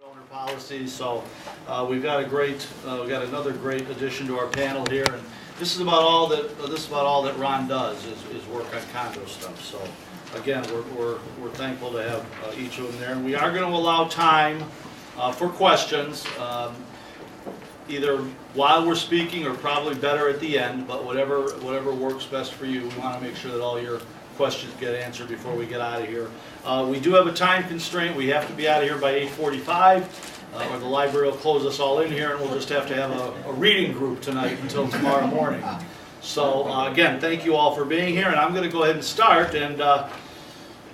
owner policies. So we've got another great addition to our panel here, and this is about all that Ron does is work on condo stuff. So again, we're thankful to have each of them there, and we are going to allow time for questions, either while we're speaking or probably better at the end. But whatever works best for you, we want to make sure that all your questions get answered before we get out of here. We do have a time constraint. We have to be out of here by 8:45, or the library will close us all in here, and we'll just have to have a reading group tonight until tomorrow morning. So again, thank you all for being here, and I'm going to go ahead and start. And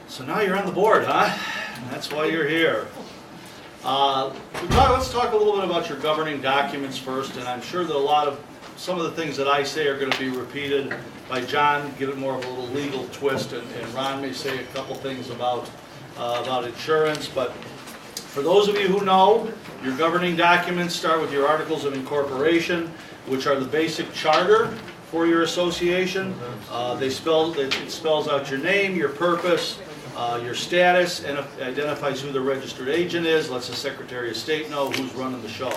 so now you're on the board, huh? And that's why you're here. Let's talk a little bit about your governing documents first, and I'm sure that some of the things that I say are going to be repeated by John, give it more of a little legal twist, and Ron may say a couple things about insurance. But for those of you who know, your governing documents start with your articles of incorporation, which are the basic charter for your association. It spells out your name, your purpose, your status, and identifies who the registered agent is, lets the Secretary of State know who's running the show.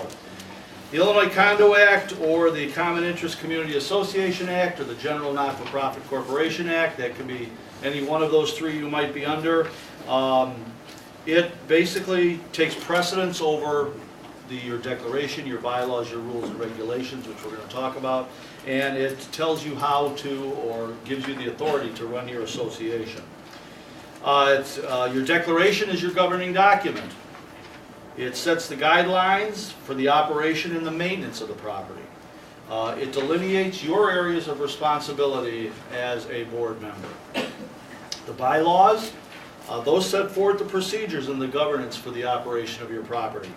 The Illinois Condo Act, or the Common Interest Community Association Act, or the General Not-for-Profit Corporation Act, that can be any one of those three you might be under. It basically takes precedence over your declaration, your bylaws, your rules and regulations, which we're going to talk about, and it tells you how to, or gives you the authority to run your association. Your declaration is your governing document. It sets the guidelines for the operation and the maintenance of the property. It delineates your areas of responsibility as a board member. The bylaws, those set forth the procedures and the governance for the operation of your property.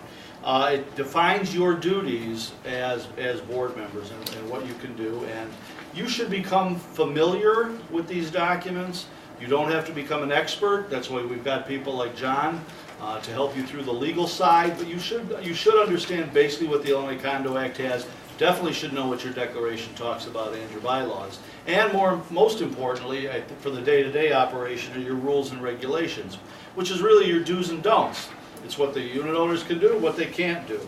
It defines your duties as board members and what you can do, and you should become familiar with these documents. You don't have to become an expert. That's why we've got people like John to help you through the legal side, but you should understand basically what the Illinois Condo Act has. Definitely should know what your declaration talks about and your bylaws. And most importantly, I think for the day-to-day operation, are your rules and regulations, which is really your do's and don'ts. It's what the unit owners can do, what they can't do.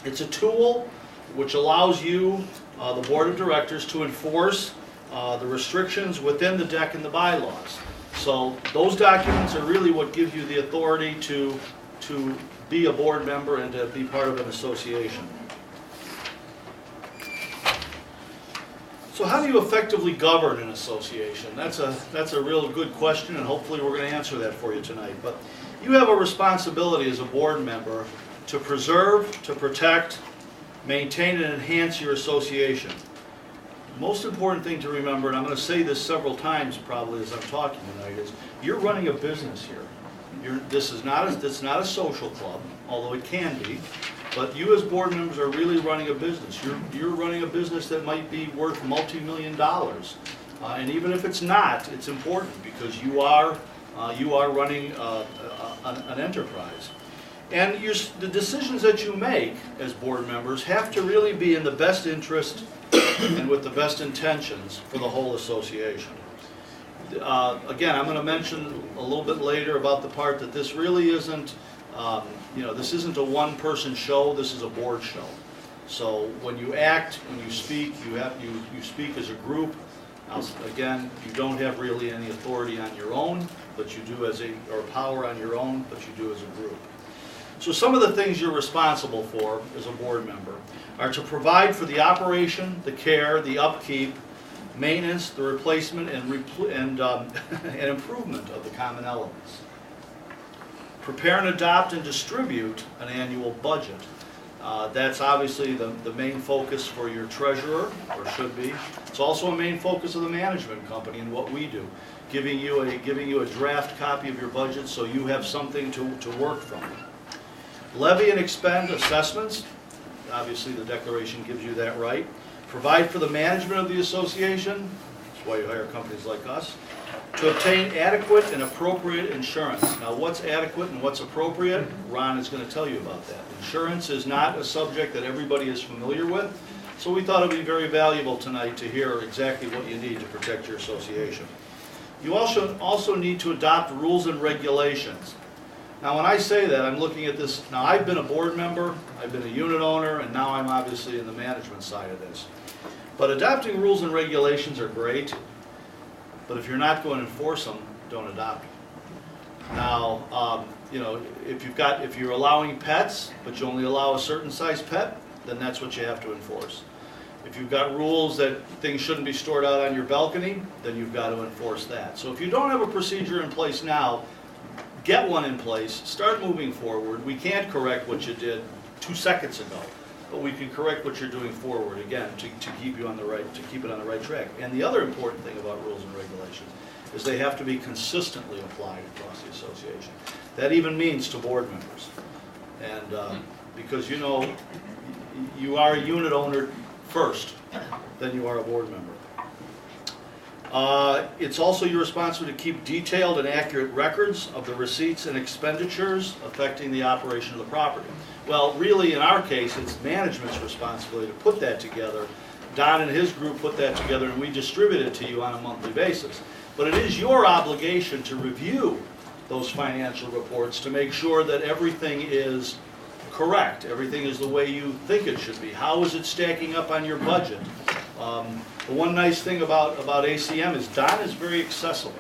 It's a tool which allows you, the board of directors, to enforce the restrictions within the deck and the bylaws. So those documents are really what give you the authority to be a board member and to be part of an association. So how do you effectively govern an association? That's a real good question, and hopefully we're going to answer that for you tonight. But you have a responsibility as a board member to preserve, to protect, maintain, and enhance your association. Most important thing to remember, and I'm going to say this several times probably as I'm talking tonight, is you're running a business here. This is not a social club, although it can be. But you as board members are really running a business. You're running a business that might be worth multi-million dollars, and even if it's not, it's important because you are running an enterprise. And the decisions that you make as board members have to really be in the best interest and with the best intentions for the whole association. Again, I'm going to mention a little bit later about the part that this really isn't, this isn't a one-person show. This is a board show. So when you act, when you speak, you speak as a group. Again, you don't have really any authority on your own, but you do or power on your own, but you do as a group. So some of the things you're responsible for as a board member are to provide for the operation, the care, the upkeep, maintenance, the replacement, and improvement of the common elements. Prepare and adopt and distribute an annual budget. That's obviously the main focus for your treasurer, or should be. It's also a main focus of the management company and what we do, giving you a draft copy of your budget so you have something to work from. Levy and expend assessments. Obviously, the declaration gives you that right. Provide for the management of the association. That's why you hire companies like us. To obtain adequate and appropriate insurance. Now, what's adequate and what's appropriate? Ron is going to tell you about that. Insurance is not a subject that everybody is familiar with, so we thought it would be very valuable tonight to hear exactly what you need to protect your association. You also need to adopt rules and regulations. Now, when I say that, I'm looking at this, now I've been a board member, I've been a unit owner, and now I'm obviously in the management side of this. But adopting rules and regulations are great, but if you're not going to enforce them, don't adopt them. Now, you know, if you're allowing pets, but you only allow a certain size pet, then that's what you have to enforce. If you've got rules that things shouldn't be stored out on your balcony, then you've got to enforce that. So if you don't have a procedure in place now, get one in place, start moving forward. We can't correct what you did 2 seconds ago, but we can correct what you're doing forward, again, to keep you on the right, to keep it on the right track. And the other important thing about rules and regulations is they have to be consistently applied across the association. That even means to board members. And because, you know, you are a unit owner first, then you are a board member. It's also your responsibility to keep detailed and accurate records of the receipts and expenditures affecting the operation of the property. Well, really, in our case, it's management's responsibility to put that together. Don and his group put that together, and we distribute it to you on a monthly basis. But it is your obligation to review those financial reports to make sure that everything is correct, everything is the way you think it should be. How is it stacking up on your budget? The one nice thing about ACM is Don is very accessible.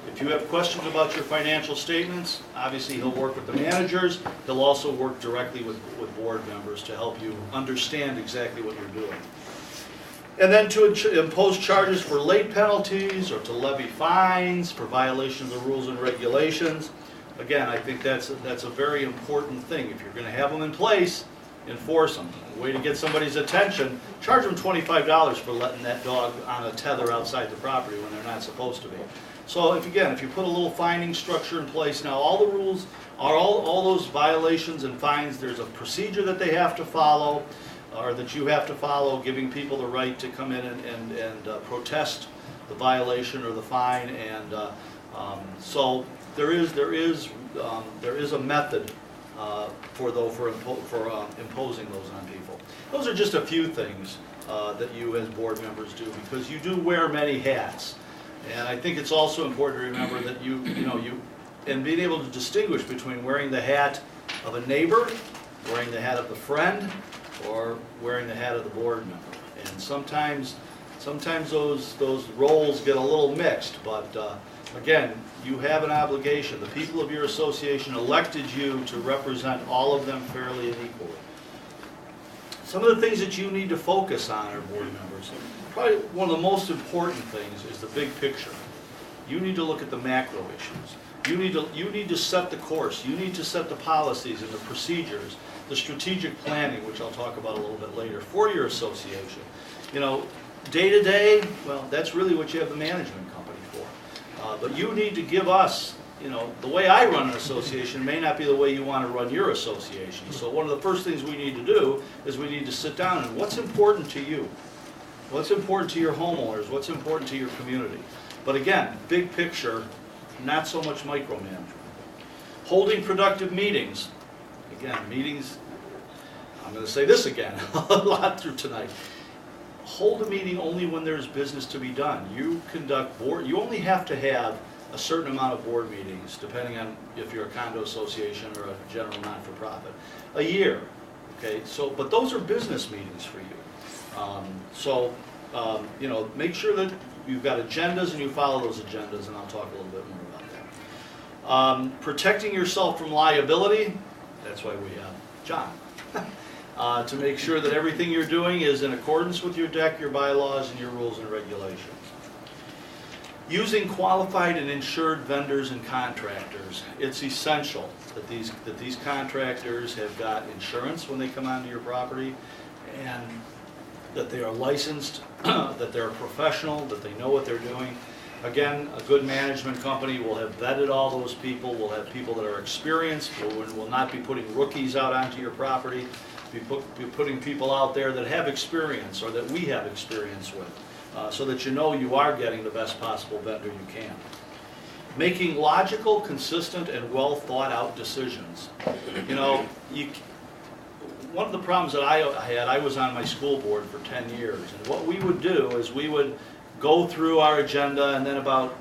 If you have questions about your financial statements, obviously he'll work with the managers. He'll also work directly with board members to help you understand exactly what you're doing. And then to impose charges for late penalties or to levy fines for violation of the rules and regulations. Again, I think that's a very important thing. If you're going to have them in place, enforce them. A way to get somebody's attention, charge them $25 for letting that dog on a tether outside the property when they're not supposed to be. So if you put a little fining structure in place, now all the rules are all those violations and fines, there's a procedure that they have to follow, or that you have to follow, giving people the right to come in and protest the violation or the fine, and so there is a method for imposing those on people. Those are just a few things that you as board members do, because you do wear many hats, and I think it's also important to remember that you being able to distinguish between wearing the hat of a neighbor, wearing the hat of the friend, or wearing the hat of the board member. And sometimes those roles get a little mixed, but again, you have an obligation. The people of your association elected you to represent all of them fairly and equally. Some of the things that you need to focus on are board members. Probably one of the most important things is the big picture. You need to look at the macro issues. You need to set the course. You need to set the policies and the procedures, the strategic planning, which I'll talk about a little bit later, for your association. You know, day to day, well, that's really what you have the management company for. But you need to give us, you know, the way I run an association may not be the way you want to run your association. So one of the first things we need to do is we need to sit down and what's important to you? What's important to your homeowners? What's important to your community? But again, big picture, not so much micromanagement. Holding productive meetings. Again, meetings, I'm going to say this again a lot through tonight. Hold a meeting only when there's business to be done. You conduct board, you only have to have a certain amount of board meetings, depending on if you're a condo association or a general not-for-profit, a year. Okay, so, but those are business meetings for you. You know, make sure that you've got agendas and you follow those agendas, and I'll talk a little bit more about that. Protecting yourself from liability, that's why we have John. To make sure that everything you're doing is in accordance with your deck, your bylaws, and your rules and regulations. Using qualified and insured vendors and contractors. It's essential that these contractors have got insurance when they come onto your property, and that they are licensed, that they're professional, that they know what they're doing. Again, a good management company will have vetted all those people, will have people that are experienced, will not be putting rookies out onto your property, be putting people out there that have experience or that we have experience with, so that you know you are getting the best possible vendor you can. Making logical, consistent, and well thought out decisions. You know, one of the problems that I had, I was on my school board for 10 years, and what we would do is we would go through our agenda, and then about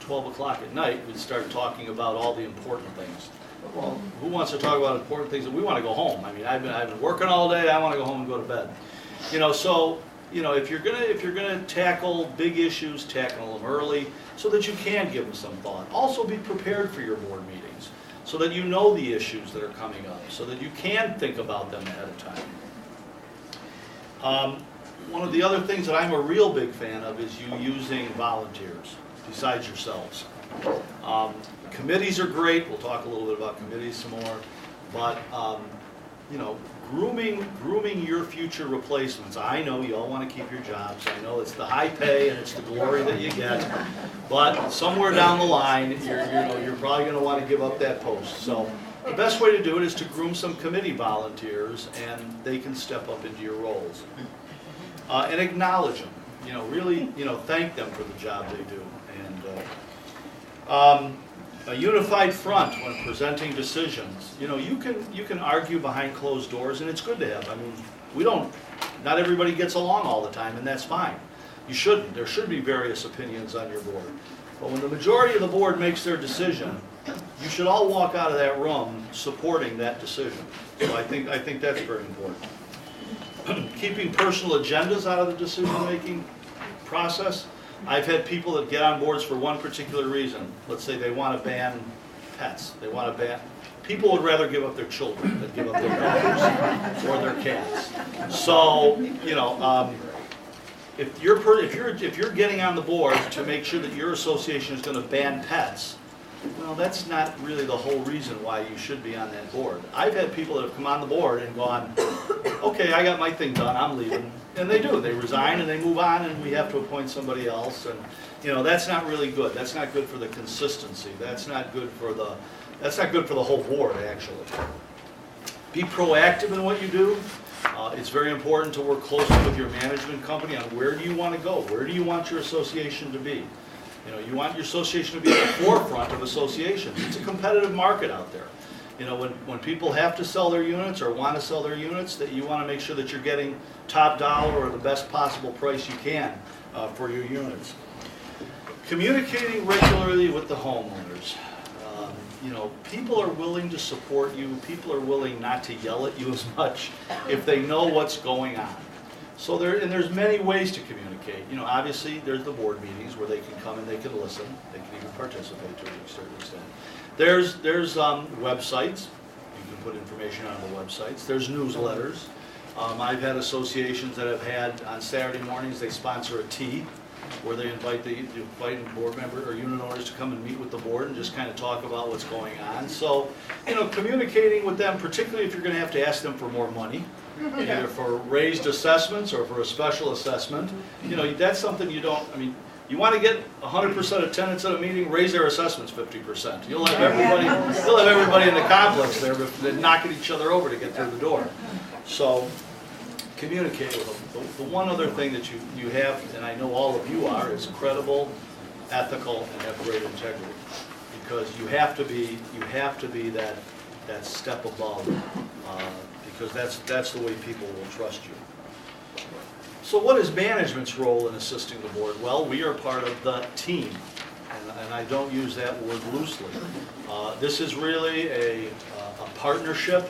12 o'clock at night, we'd start talking about all the important things. Well, who wants to talk about important things? We want to go home. I mean, I've been working all day. I want to go home and go to bed. So if you're gonna tackle big issues, tackle them early so that you can give them some thought. Also, be prepared for your board meetings so that you know the issues that are coming up, so that you can think about them ahead of time. One of the other things that I'm a real big fan of is you using volunteers besides yourselves. Committees are great. We'll talk a little bit about committees some more, but grooming your future replacements. I know you all want to keep your jobs. I know it's the high pay and it's the glory that you get, but somewhere down the line, you're probably going to want to give up that post. So the best way to do it is to groom some committee volunteers, and they can step up into your roles. And acknowledge them. Really, thank them for the job they do. And a unified front when presenting decisions. You can argue behind closed doors, and it's good to have. I mean, not everybody gets along all the time, and that's fine. You shouldn't. There should be various opinions on your board. But when the majority of the board makes their decision, you should all walk out of that room supporting that decision. So I think that's very important. Keeping personal agendas out of the decision-making process. I've had people that get on boards for one particular reason. Let's say they want to ban pets. People would rather give up their children than give up their dogs or their cats. So, if you're getting on the board to make sure that your association is going to ban pets, well, that's not really the whole reason why you should be on that board. I've had people that have come on the board and gone, okay, I got my thing done, I'm leaving. And they do. They resign and they move on, and we have to appoint somebody else. And that's not really good. That's not good for the consistency. That's not good for the whole board, actually. Be proactive in what you do. It's very important to work closely with your management company on where do you want to go. Where do you want your association to be? You want your association to be at the forefront of associations. It's a competitive market out there. When people have to sell their units or want to sell their units, that you want to make sure that you're getting top dollar or the best possible price you can for your units. Communicating regularly with the homeowners. People are willing to support you. People are willing not to yell at you as much if they know what's going on. So there's many ways to communicate. Obviously there's the board meetings where they can come and they can listen. They can even participate to a certain extent. There's websites. You can put information on the websites. There's newsletters. I've had associations that have had on Saturday mornings they sponsor a tea where they invite board member or unit owners to come and meet with the board and just kind of talk about what's going on. So, communicating with them, particularly if you're going to have to ask them for more money, either for raised assessments or for a special assessment, that's something you don't. I mean, you want to get 100% attendance at a meeting, raise their assessments 50%. You'll have everybody in the complex there knocking each other over to get through the door. So, communicate with them. The one other thing that you have, and I know all of you are, is credible, ethical, and have great integrity. Because you have to be that step above, because that's the way people will trust you. So what is management's role in assisting the board? Well, we are part of the team, and I don't use that word loosely. This is really a partnership.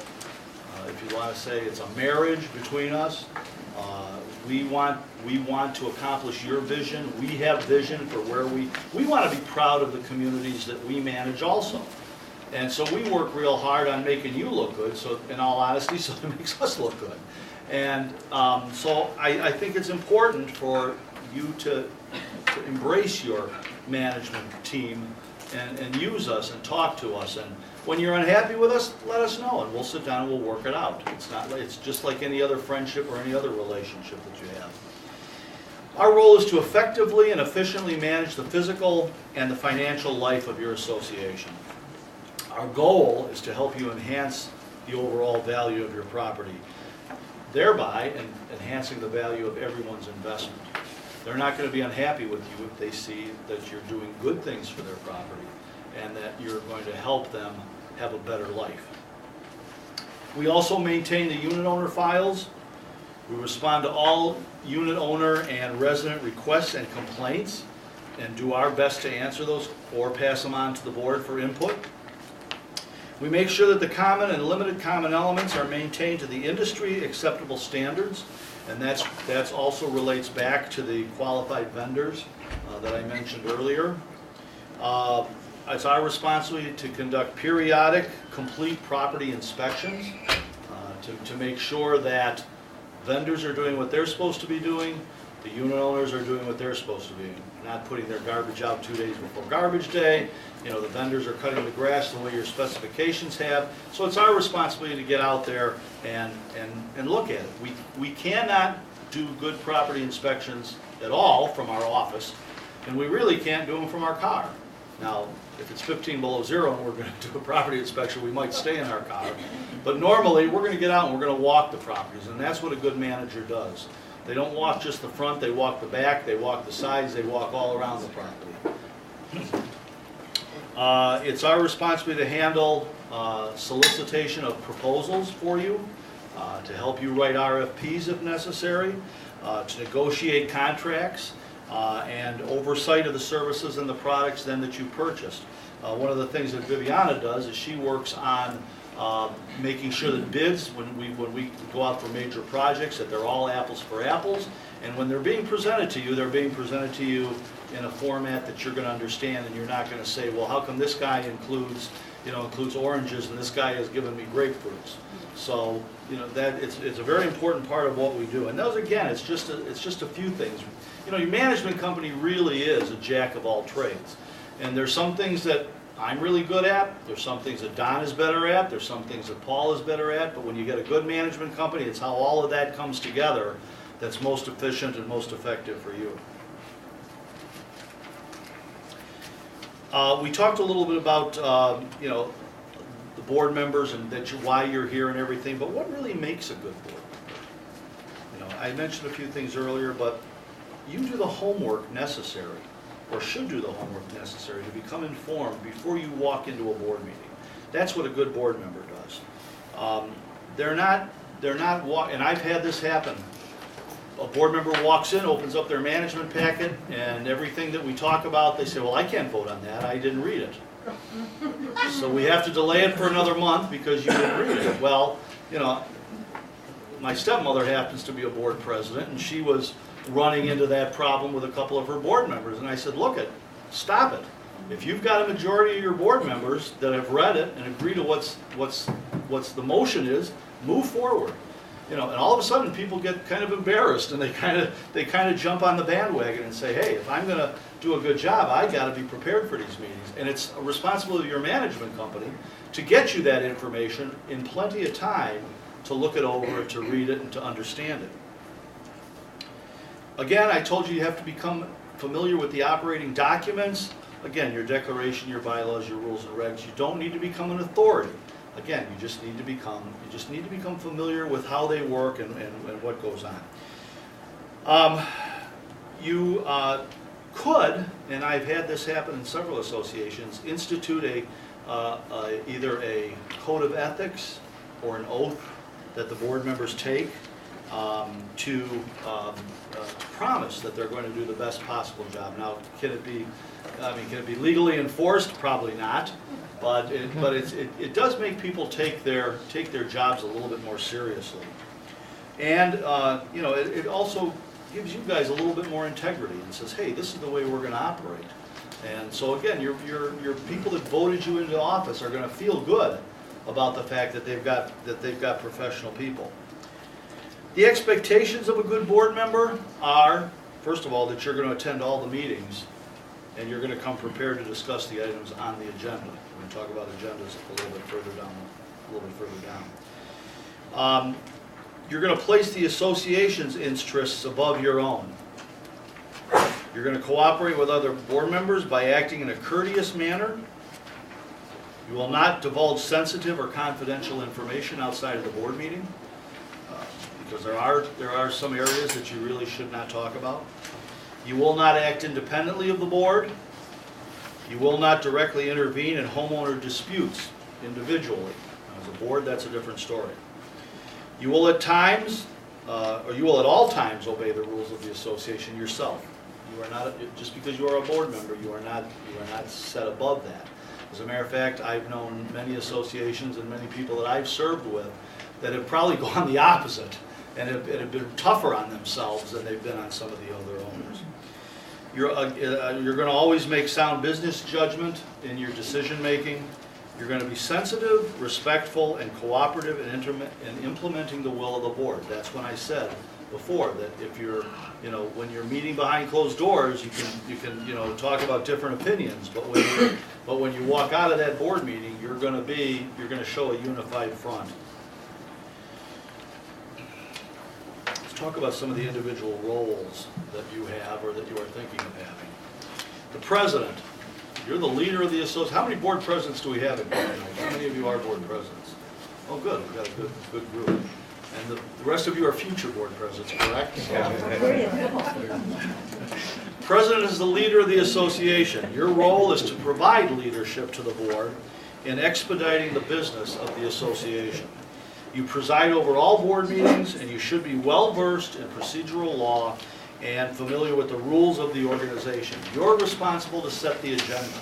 If you want to say it's a marriage between us. We want to accomplish your vision. We have vision for where we want to be proud of the communities that we manage also. And so we work real hard on making you look good, so in all honesty, so it makes us look good. And so I think it's important for you to embrace your management team and use us and talk to us. And when you're unhappy with us, let us know, and we'll sit down and we'll work it out. It's just like any other friendship or any other relationship that you have. Our role is to effectively and efficiently manage the physical and the financial life of your association. Our goal is to help you enhance the overall value of your property, thereby enhancing the value of everyone's investment. They're not going to be unhappy with you if they see that you're doing good things for their property and that you're going to help them have a better life. We also maintain the unit owner files. We respond to all unit owner and resident requests and complaints and do our best to answer those or pass them on to the board for input. We make sure that the common and limited common elements are maintained to the industry acceptable standards, and that's also relates back to the qualified vendors that I mentioned earlier. It's our responsibility to conduct periodic, complete property inspections to make sure that vendors are doing what they're supposed to be doing, the unit owners are doing what they're supposed to be, not putting their garbage out 2 days before garbage day. You know, the vendors are cutting the grass the way your specifications have. So it's our responsibility to get out there and look at it. We cannot do good property inspections at all from our office, and we really can't do them from our car. Now, if it's 15 below zero and we're going to do a property inspection, we might stay in our car. But normally, we're going to get out and we're going to walk the properties, and that's what a good manager does. They don't walk just the front, they walk the back, they walk the sides, they walk all around the property. It's our responsibility to handle solicitation of proposals for you, to help you write RFPs if necessary, to negotiate contracts, and oversight of the services and the products then that you purchased. One of the things that Viviana does is she works on making sure that bids, when we go out for major projects, that they're all apples for apples, and when they're being presented to you, they're being presented to you in a format that you're going to understand, and you're not going to say, well, how come this guy includes oranges and this guy has given me grapefruits? So, you know, that it's a very important part of what we do. And those, again, it's just a few things. You know, your management company really is a jack of all trades, and there's some things that I'm really good at, there's some things that Don is better at, there's some things that Paul is better at, but when you get a good management company, it's how all of that comes together that's most efficient and most effective for you. We talked a little bit about, you know, the board members and why you're here and everything, but what really makes a good board member? You know, I mentioned a few things earlier, but you do the homework necessary, or should do the homework necessary to become informed before you walk into a board meeting. That's what a good board member does. They're not, and I've had this happen. A board member walks in, opens up their management packet, and everything that we talk about, they say, well, I can't vote on that, I didn't read it. So we have to delay it for another month because you didn't read it. Well, you know, my stepmother happens to be a board president, and she was running into that problem with a couple of her board members, and I said, look it, stop it. If you've got a majority of your board members that have read it and agree to what's the motion is, move forward. You know, and all of a sudden people get kind of embarrassed and they kind of jump on the bandwagon and say, hey, if I'm going to do a good job, I got to be prepared for these meetings. And it's a responsibility of your management company to get you that information in plenty of time to look it over, to read it, and to understand it. Again, I told you have to become familiar with the operating documents. Again, your declaration, your bylaws, your rules and regs. You don't need to become an authority. Again, you just need to become familiar with how they work and what goes on. You could, and I've had this happen in several associations, institute either a code of ethics or an oath that the board members take to promise that they're going to do the best possible job. Now, can it be legally enforced? Probably not. But it does make people take their jobs a little bit more seriously, and you know, it also gives you guys a little bit more integrity and says, hey, this is the way we're going to operate. And so again, your people that voted you into office are going to feel good about the fact that they've got professional people. The expectations of a good board member are, first of all, that you're going to attend all the meetings and you're going to come prepared to discuss the items on the agenda. We're going to talk about agendas a little bit further down. You're going to place the association's interests above your own. You're going to cooperate with other board members by acting in a courteous manner. You will not divulge sensitive or confidential information outside of the board meeting, because there are some areas that you really should not talk about. You will not act independently of the board. You will not directly intervene in homeowner disputes individually. As a board, that's a different story. You will at times, or you will at all times, obey the rules of the association yourself. You are not, just because you are a board member, you are not set above that. As a matter of fact, I've known many associations and many people that I've served with that have probably gone the opposite and have been tougher on themselves than they've been on some of the other owners. You're going to always make sound business judgment in your decision making. You're going to be sensitive, respectful, and cooperative in implementing the will of the board. That's when I said before that if you're, when you're meeting behind closed doors, you can talk about different opinions, but when you walk out of that board meeting, you're going to show a unified front. Let's talk about some of the individual roles that you have or that you are thinking of having. The president. You're the leader of the association. How many board presidents do we have in here? How many of you are board presidents? Oh, good. We've got a good group. And the rest of you are future board presidents, correct? President is the leader of the association. Your role is to provide leadership to the board in expediting the business of the association. You preside over all board meetings, and you should be well-versed in procedural law and familiar with the rules of the organization. You're responsible to set the agenda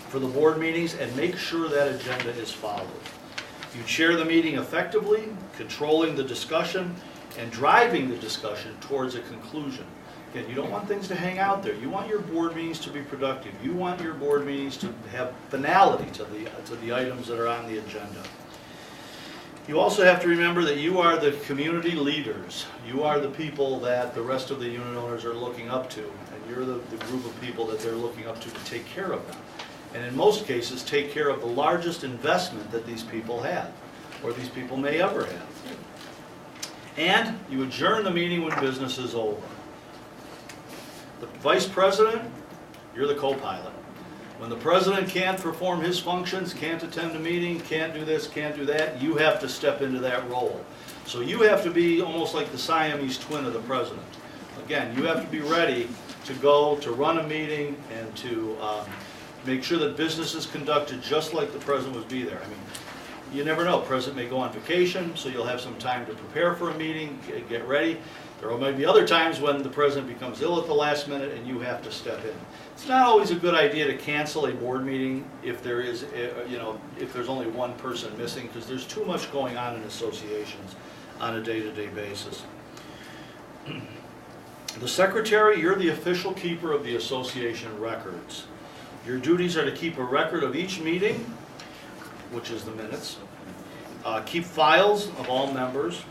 for the board meetings and make sure that agenda is followed. You chair the meeting effectively, controlling the discussion and driving the discussion towards a conclusion. Again, you don't want things to hang out there. You want your board meetings to be productive. You want your board meetings to have finality to the items that are on the agenda. You also have to remember that you are the community leaders. You are the people that the rest of the unit owners are looking up to, and you're the group of people that they're looking up to take care of them. And in most cases, take care of the largest investment that these people have, or these people may ever have. And you adjourn the meeting when business is over. The vice president, you're the co-pilot. When the president can't perform his functions, can't attend a meeting, can't do this, can't do that, you have to step into that role. So you have to be almost like the Siamese twin of the president. Again, you have to be ready to go to run a meeting and to make sure that business is conducted just like the president would be there. I mean, you never know. The president may go on vacation, so you'll have some time to prepare for a meeting, get ready. There may be other times when the president becomes ill at the last minute and you have to step in. It's not always a good idea to cancel a board meeting if there is, if there's only one person missing, because there's too much going on in associations on a day-to-day basis. The secretary, you're the official keeper of the association records. Your duties are to keep a record of each meeting, which is the minutes, keep files of all members,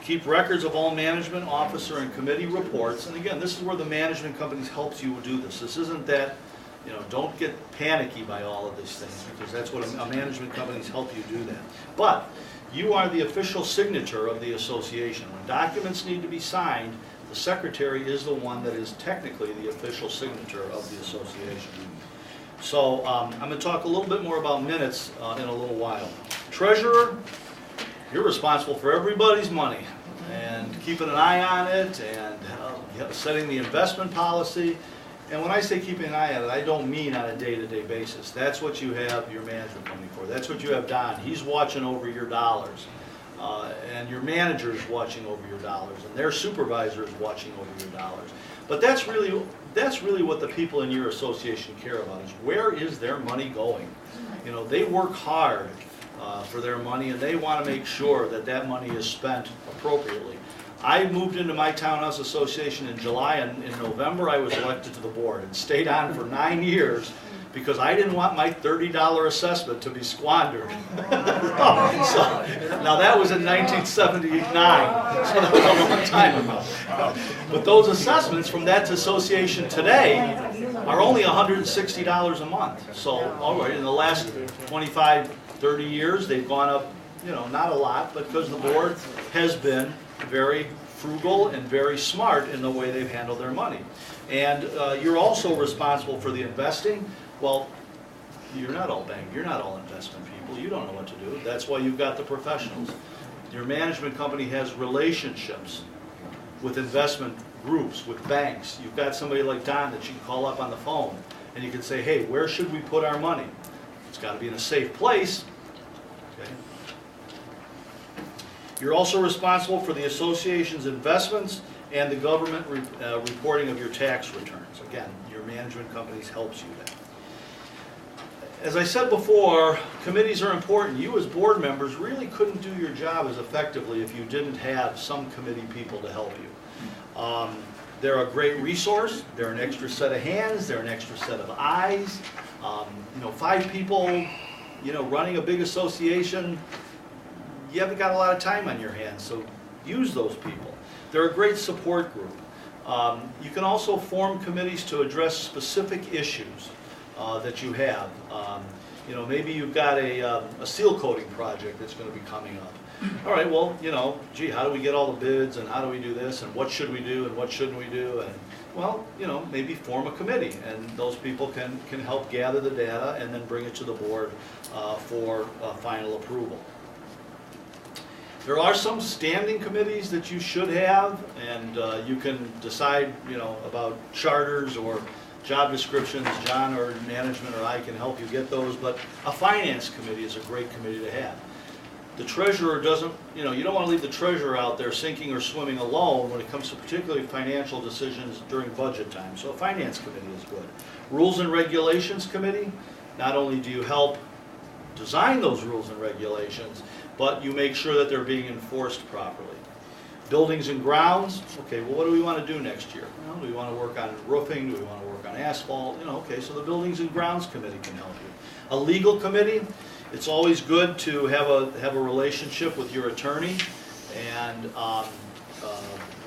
keep records of all management, officer, and committee reports. And again, this is where the management companies helps you do this. This isn't that, don't get panicky by all of these things, because that's what a management companies help you do that. But you are the official signature of the association. When documents need to be signed, the secretary is the one that is technically the official signature of the association. So I'm going to talk a little bit more about minutes in a little while. Treasurer, you're responsible for everybody's money and keeping an eye on it and setting the investment policy. And when I say keeping an eye on it, I don't mean on a day-to-day basis. That's what you have your management company for. That's what you have Don. He's watching over your dollars. And your manager is watching over your dollars. And their supervisor is watching over your dollars. But that's really what the people in your association care about, is where is their money going? They work hard for their money, and they want to make sure that that money is spent appropriately. I moved into my townhouse association in July, and in November I was elected to the board and stayed on for 9 years because I didn't want my $30 assessment to be squandered. Now that was in 1979, so that was a long time ago. But those assessments from that association today are only $160 a month. So, all right, in the last 25, 30 years, they've gone up, not a lot, but because the board has been very frugal and very smart in the way they've handled their money. And you're also responsible for the investing. Well, you're not all investment people. You don't know what to do. That's why you've got the professionals. Your management company has relationships with investment groups, with banks. You've got somebody like Don that you can call up on the phone and you can say, hey, where should we put our money? It's got to be in a safe place. Okay. You're also responsible for the association's investments and the government reporting of your tax returns. Again, your management companies helps you that. As I said before, committees are important. You as board members really couldn't do your job as effectively if you didn't have some committee people to help you. They're a great resource. They're an extra set of hands. They're an extra set of eyes. 5 people, running a big association, you haven't got a lot of time on your hands, so use those people. They're a great support group. You can also form committees to address specific issues that you have. Maybe you've got a seal coating project that's going to be coming up. All right, well, how do we get all the bids, and how do we do this, and what should we do, and what shouldn't we do? And, well, maybe form a committee, and those people can help gather the data and then bring it to the board for final approval. There are some standing committees that you should have, and you can decide, about charters or job descriptions. John or management or I can help you get those, but a finance committee is a great committee to have. The treasurer doesn't, you don't want to leave the treasurer out there sinking or swimming alone when it comes to particularly financial decisions during budget time. So a finance committee is good. Rules and regulations committee, not only do you help design those rules and regulations, but you make sure that they're being enforced properly. Buildings and grounds, okay, well, what do we want to do next year? Well, do we want to work on roofing? Do we want to work on asphalt? Okay, so the buildings and grounds committee can help you. A legal committee, it's always good to have a relationship with your attorney and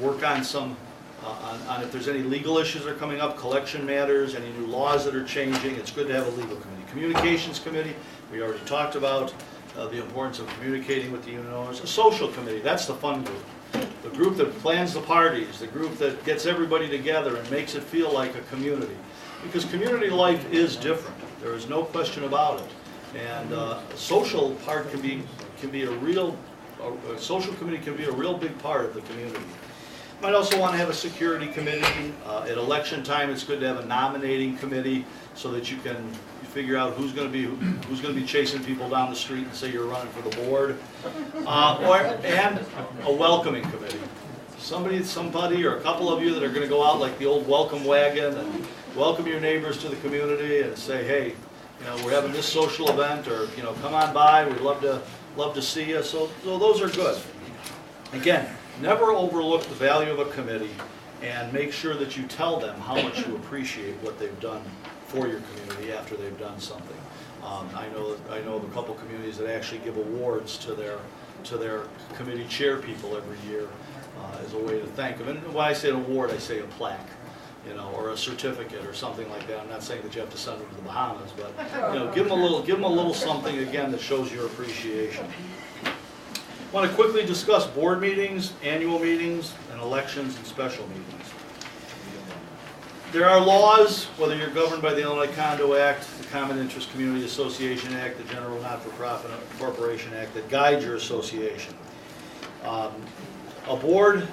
work on some, on if there's any legal issues that are coming up, collection matters, any new laws that are changing. It's good to have a legal committee. Communications committee, we already talked about the importance of communicating with the unit owners. A social committee, that's the fun group. The group that plans the parties, the group that gets everybody together and makes it feel like a community. Because community life is different. There is no question about it. And a social part can be a real, a social committee can be a real big part of the community. You might also want to have a security committee. At election time, it's good to have a nominating committee so that you can figure out who's going to be chasing people down the street and say you're running for the board. And a welcoming committee. Somebody or a couple of you that are going to go out like the old welcome wagon and welcome your neighbors to the community and say, hey, we're having this social event, or come on by. We'd love to see you. So those are good. Again, never overlook the value of a committee, and make sure that you tell them how much you appreciate what they've done for your community after they've done something. I know of a couple communities that actually give awards to their committee chair people every year as a way to thank them. And when I say an award, I say a plaque. Or a certificate or something like that. I'm not saying that you have to send them to the Bahamas, but give them a little something again that shows your appreciation. I want to quickly discuss board meetings, annual meetings, and elections and special meetings. There are laws, whether you're governed by the Illinois Condo Act, the Common Interest Community Association Act, the General Not-for-Profit Corporation Act, that guide your association. A board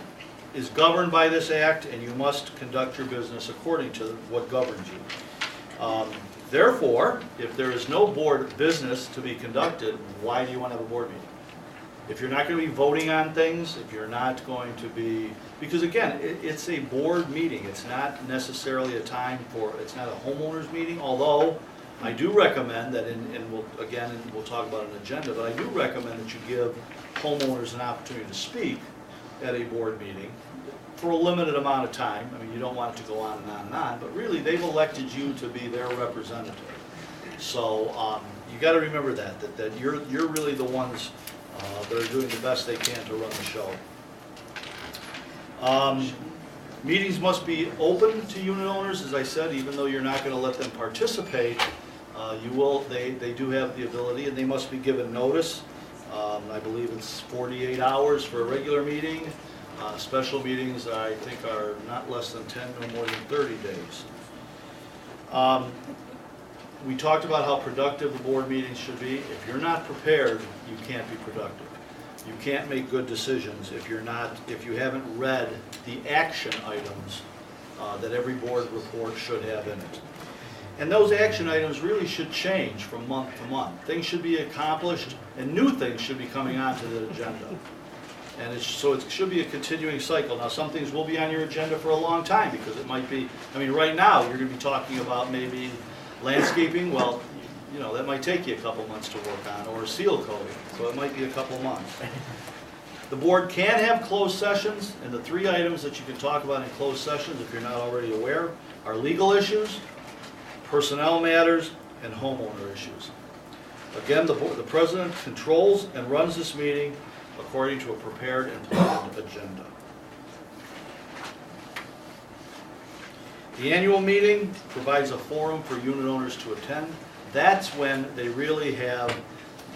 is governed by this act, and you must conduct your business according to what governs you. Therefore, if there is no board business to be conducted, why do you want to have a board meeting? If you're not going to be voting on things, if you're not going to be, because again, it's a board meeting. It's not necessarily a time for, it's not a homeowners meeting, although I do recommend that, we'll talk about an agenda, but I do recommend that you give homeowners an opportunity to speak at a board meeting for a limited amount of time. I mean, you don't want it to go on and on and on, but really they've elected you to be their representative. So you got to remember that you're really the ones that are doing the best they can to run the show. Meetings must be open to unit owners, as I said, even though you're not going to let them participate. They do have the ability, and they must be given notice. I believe it's 48 hours for a regular meeting. Special meetings, I think, are not less than 10, no more than 30 days. We talked about how productive the board meetings should be. If you're not prepared, you can't be productive. You can't make good decisions if you haven't read the action items that every board report should have in it. And those action items really should change from month to month. Things should be accomplished, and new things should be coming onto the agenda. And so it should be a continuing cycle. Now, some things will be on your agenda for a long time, because it might be, right now you're going to be talking about maybe landscaping. Well, you know, that might take you a couple months to work on, or seal coating, so it might be a couple months. The board can have closed sessions, and the 3 items that you can talk about in closed sessions, if you're not already aware, are legal issues, personnel matters, and homeowner issues. Again, the president controls and runs this meeting according to a prepared and planned agenda. The annual meeting provides a forum for unit owners to attend. That's when they really have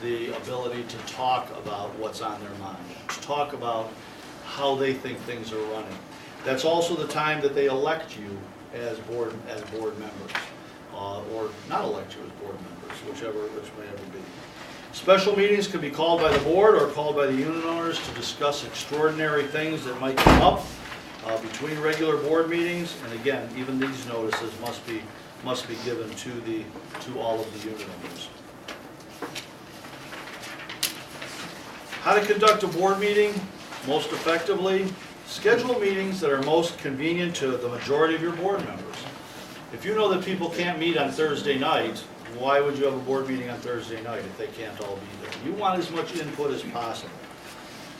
the ability to talk about what's on their mind, to talk about how they think things are running. That's also the time that they elect you as board members, or not elect you as board members, which may ever be. Special meetings can be called by the board or called by the unit owners to discuss extraordinary things that might come up between regular board meetings, and again, even these notices must be given to all of the unit owners. How to conduct a board meeting most effectively? Schedule meetings that are most convenient to the majority of your board members. If you know that people can't meet on Thursday night, why would you have a board meeting on Thursday night if they can't all be there? You want as much input as possible.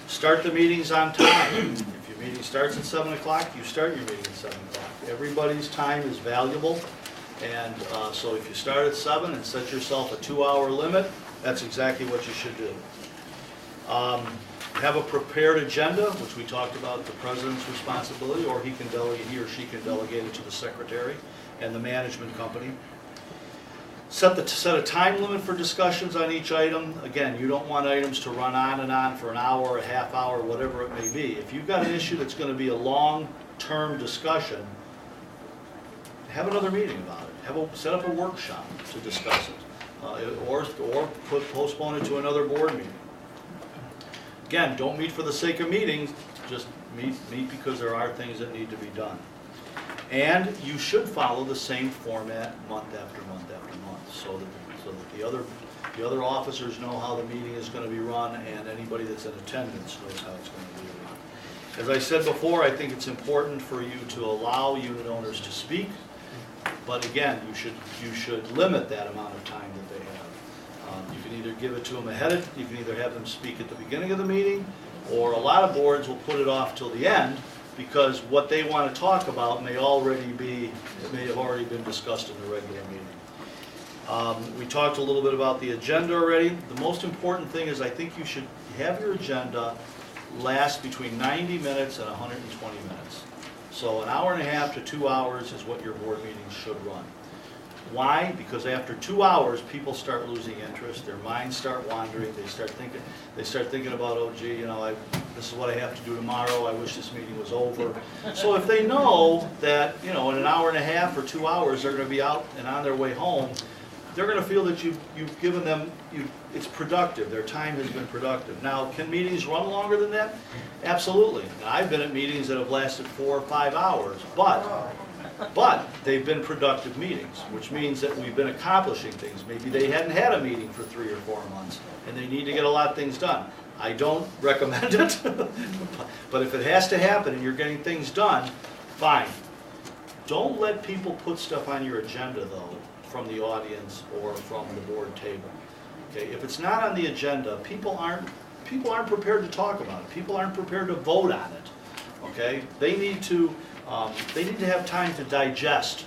Start the meetings on time. If your meeting starts at 7 o'clock, you start your meeting at 7 o'clock. Everybody's time is valuable, and so if you start at 7 and set yourself a 2-hour limit, that's exactly what you should do. Have a prepared agenda, which we talked about, the president's responsibility, or he or she can delegate it to the secretary and the management company. Set a time limit for discussions on each item. Again, you don't want items to run on and on for an hour, a half hour, whatever it may be. If you've got an issue that's going to be a long-term discussion, have another meeting about it. Set up a workshop to discuss it, or postpone it to another board meeting. Again, don't meet for the sake of meetings, just meet because there are things that need to be done. And you should follow the same format month after month after month, so that the other officers know how the meeting is going to be run, and anybody that's in attendance knows how it's going to be run. As I said before, I think it's important for you to allow unit owners to speak, but again, you should limit that amount of time that they have. You can either give it to them you can either have them speak at the beginning of the meeting, or a lot of boards will put it off till the end, because what they want to talk about may have already been discussed in the regular meeting. We talked a little bit about the agenda already. The most important thing is I think you should have your agenda last between 90 minutes and 120 minutes. So an hour and a half to 2 hours is what your board meetings should run. Why? Because after 2 hours, people start losing interest. Their minds start wandering. They start thinking about, oh, gee, this is what I have to do tomorrow. I wish this meeting was over. So if they know that, in an hour and a half or 2 hours, they're going to be out and on their way home, they're going to feel that you've given them, it's productive. Their time has been productive. Now, can meetings run longer than that? Absolutely. Now, I've been at meetings that have lasted 4 or 5 hours, but they've been productive meetings, which means that we've been accomplishing things. Maybe they hadn't had a meeting for 3 or 4 months, and they need to get a lot of things done. I don't recommend it, but if it has to happen and you're getting things done, fine. Don't let people put stuff on your agenda, though, from the audience or from the board table. Okay, if it's not on the agenda, people aren't prepared to talk about it. People aren't prepared to vote on it. Okay, they need to have time to digest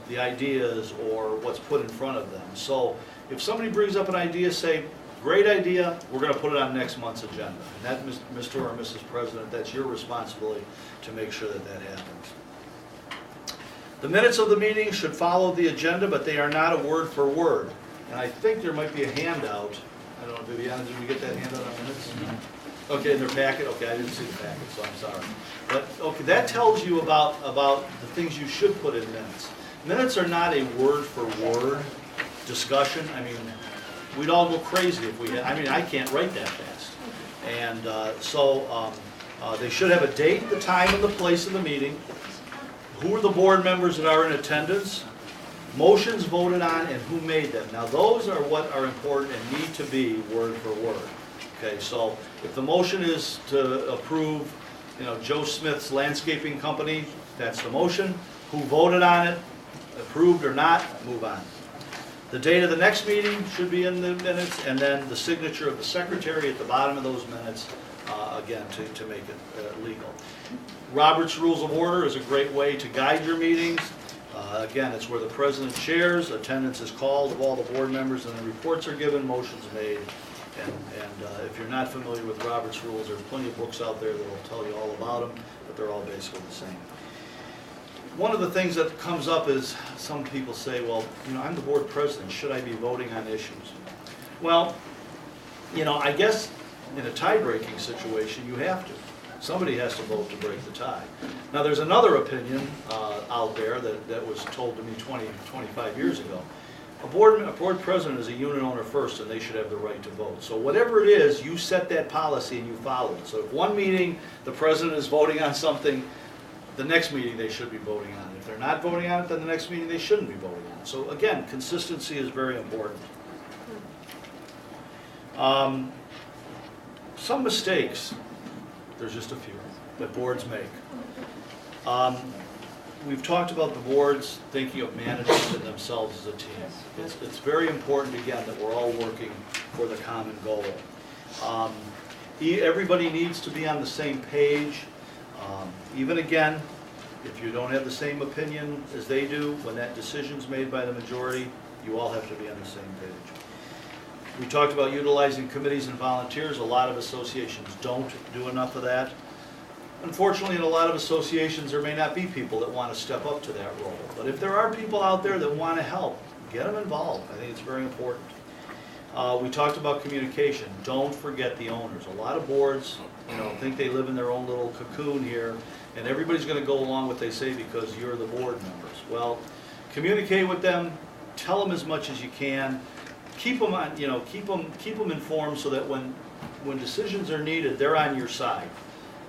the ideas or what's put in front of them. So if somebody brings up an idea, say, great idea, we're going to put it on next month's agenda. And that, Mr. or Mrs. President, that's your responsibility to make sure that that happens. The minutes of the meeting should follow the agenda, but they are not a word for word. And I think there might be a handout. I don't know, Viviana, did we get that handout on minutes? Mm-hmm. Okay, in their packet? Okay, I didn't see the packet, so I'm sorry. But, okay, that tells you about the things you should put in minutes. Minutes are not a word for word discussion. I mean, we'd all go crazy if we had, I can't write that fast. And so they should have a date, the time, and the place of the meeting. Who are the board members that are in attendance? Motions voted on and who made them. Now those are what are important and need to be word for word. Okay, so if the motion is to approve, Joe Smith's landscaping company, that's the motion. Who voted on it, approved or not, move on. The date of the next meeting should be in the minutes, and then the signature of the secretary at the bottom of those minutes, again, to make it legal. Robert's Rules of Order is a great way to guide your meetings. Again, it's where the president chairs, attendance is called of all the board members, and then reports are given, motions made. And if you're not familiar with Robert's Rules, there's plenty of books out there that will tell you all about them, but they're all basically the same. One of the things that comes up is some people say, well, I'm the board president, should I be voting on issues? Well, I guess in a tie-breaking situation, you have to. Somebody has to vote to break the tie. Now, there's another opinion out there that was told to me 25 years ago. A board president is a unit owner first, and they should have the right to vote. So whatever it is, you set that policy and you follow it. So if one meeting the president is voting on something, the next meeting they should be voting on it. If they're not voting on it, then the next meeting they shouldn't be voting on it. So again, consistency is very important. Some mistakes, there's just a few, that boards make. We've talked about the boards thinking of management and themselves as a team. It's very important, again, that we're all working for the common goal. Everybody needs to be on the same page. Even again, if you don't have the same opinion as they do, when that decision's made by the majority, you all have to be on the same page. We talked about utilizing committees and volunteers. A lot of associations don't do enough of that. Unfortunately, in a lot of associations, there may not be people that want to step up to that role. But if there are people out there that want to help, get them involved. I think it's very important. We talked about communication. Don't forget the owners. A lot of boards, think they live in their own little cocoon here, and everybody's going to go along what they say because you're the board members. Well, communicate with them. Tell them as much as you can. Keep them on, keep them informed so that when decisions are needed, they're on your side,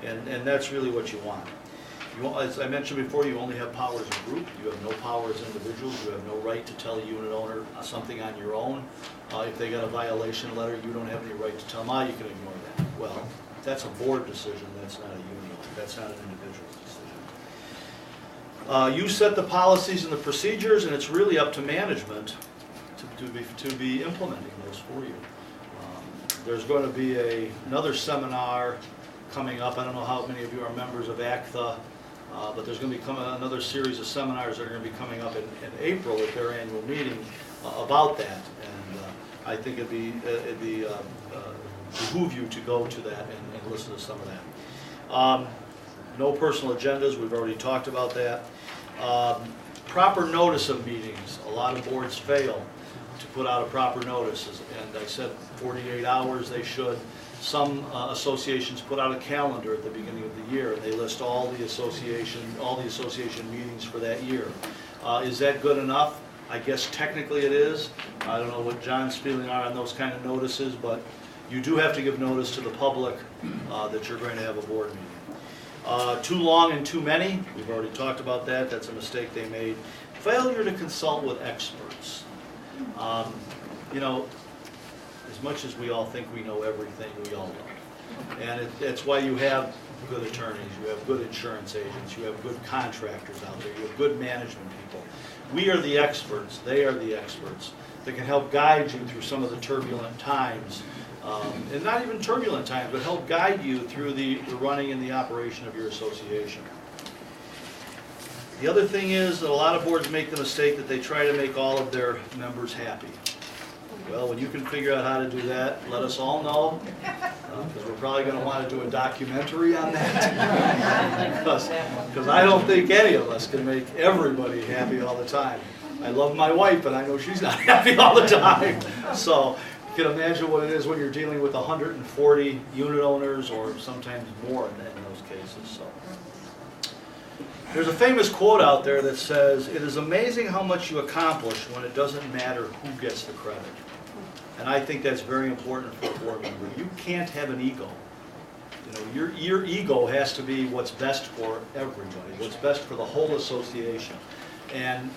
and that's really what you want. As I mentioned before, you only have power as a group. You have no power as individuals. You have no right to tell a unit owner something on your own. If they got a violation letter, you don't have any right to tell them, you can ignore that. Well, that's a board decision. That's not a union. That's not an individual decision. You set the policies and the procedures, and it's really up to management to be implementing those for you. There's going to be another seminar coming up. I don't know how many of you are members of ACTA, but there's going to be another series of seminars that are going to be coming up in April at their annual meeting about that. And I think it'd behoove you to go to that and listen to some of that. No personal agendas. We've already talked about that. Proper notice of meetings. A lot of boards fail to put out a proper notice, and I said 48 hours they should. Some associations put out a calendar at the beginning of the year, and they list all the association meetings for that year. Is that good enough? I guess technically it is. I don't know what John's feeling are on those kind of notices, but you do have to give notice to the public that you're going to have a board meeting. Too long and too many, we've already talked about that. That's a mistake they made. Failure to consult with experts. As much as we all think we know everything, we all don't. And it's why you have good attorneys, you have good insurance agents, you have good contractors out there, you have good management people. We are the experts, they are the experts that can help guide you through some of the turbulent times. And not even turbulent times, but help guide you through the running and the operation of your association. The other thing is that a lot of boards make the mistake that they try to make all of their members happy. Well, when you can figure out how to do that, let us all know, because we're probably going to want to do a documentary on that. Because I don't think any of us can make everybody happy all the time. I love my wife, but I know she's not happy all the time. So you can imagine what it is when you're dealing with 140 unit owners, or sometimes more in those cases. So there's a famous quote out there that says, "It is amazing how much you accomplish when it doesn't matter who gets the credit." And I think that's very important for a board member. You can't have an ego. Your ego has to be what's best for everybody, what's best for the whole association. And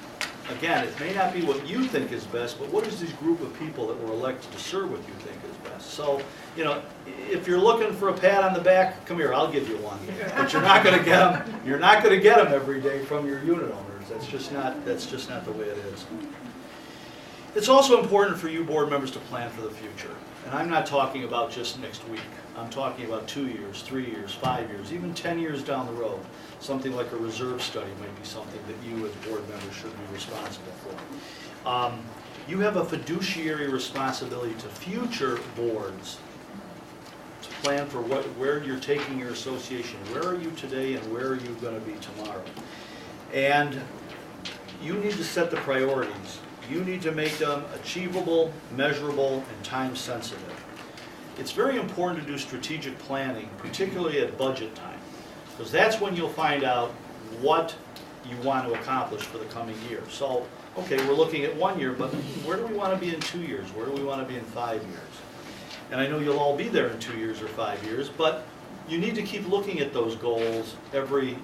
again, it may not be what you think is best, but what does this group of people that were elected to serve with you think is best? So, if you're looking for a pat on the back, come here, I'll give you one. But you're not going to get them. You're not going to get them every day from your unit owners. That's just not the way it is. It's also important for you board members to plan for the future. And I'm not talking about just next week. I'm talking about 2 years, 3 years, 5 years, even 10 years down the road. Something like a reserve study might be something that you as board members should be responsible for. You have a fiduciary responsibility to future boards to plan for where you're taking your association. Where are you today and where are you going to be tomorrow? And you need to set the priorities. You need to make them achievable, measurable, and time sensitive. It's very important to do strategic planning, particularly at budget time, because that's when you'll find out what you want to accomplish for the coming year. So, okay, we're looking at 1 year, but where do we want to be in 2 years? Where do we want to be in 5 years? And I know you'll all be there in 2 years or 5 years, but you need to keep looking at those goals every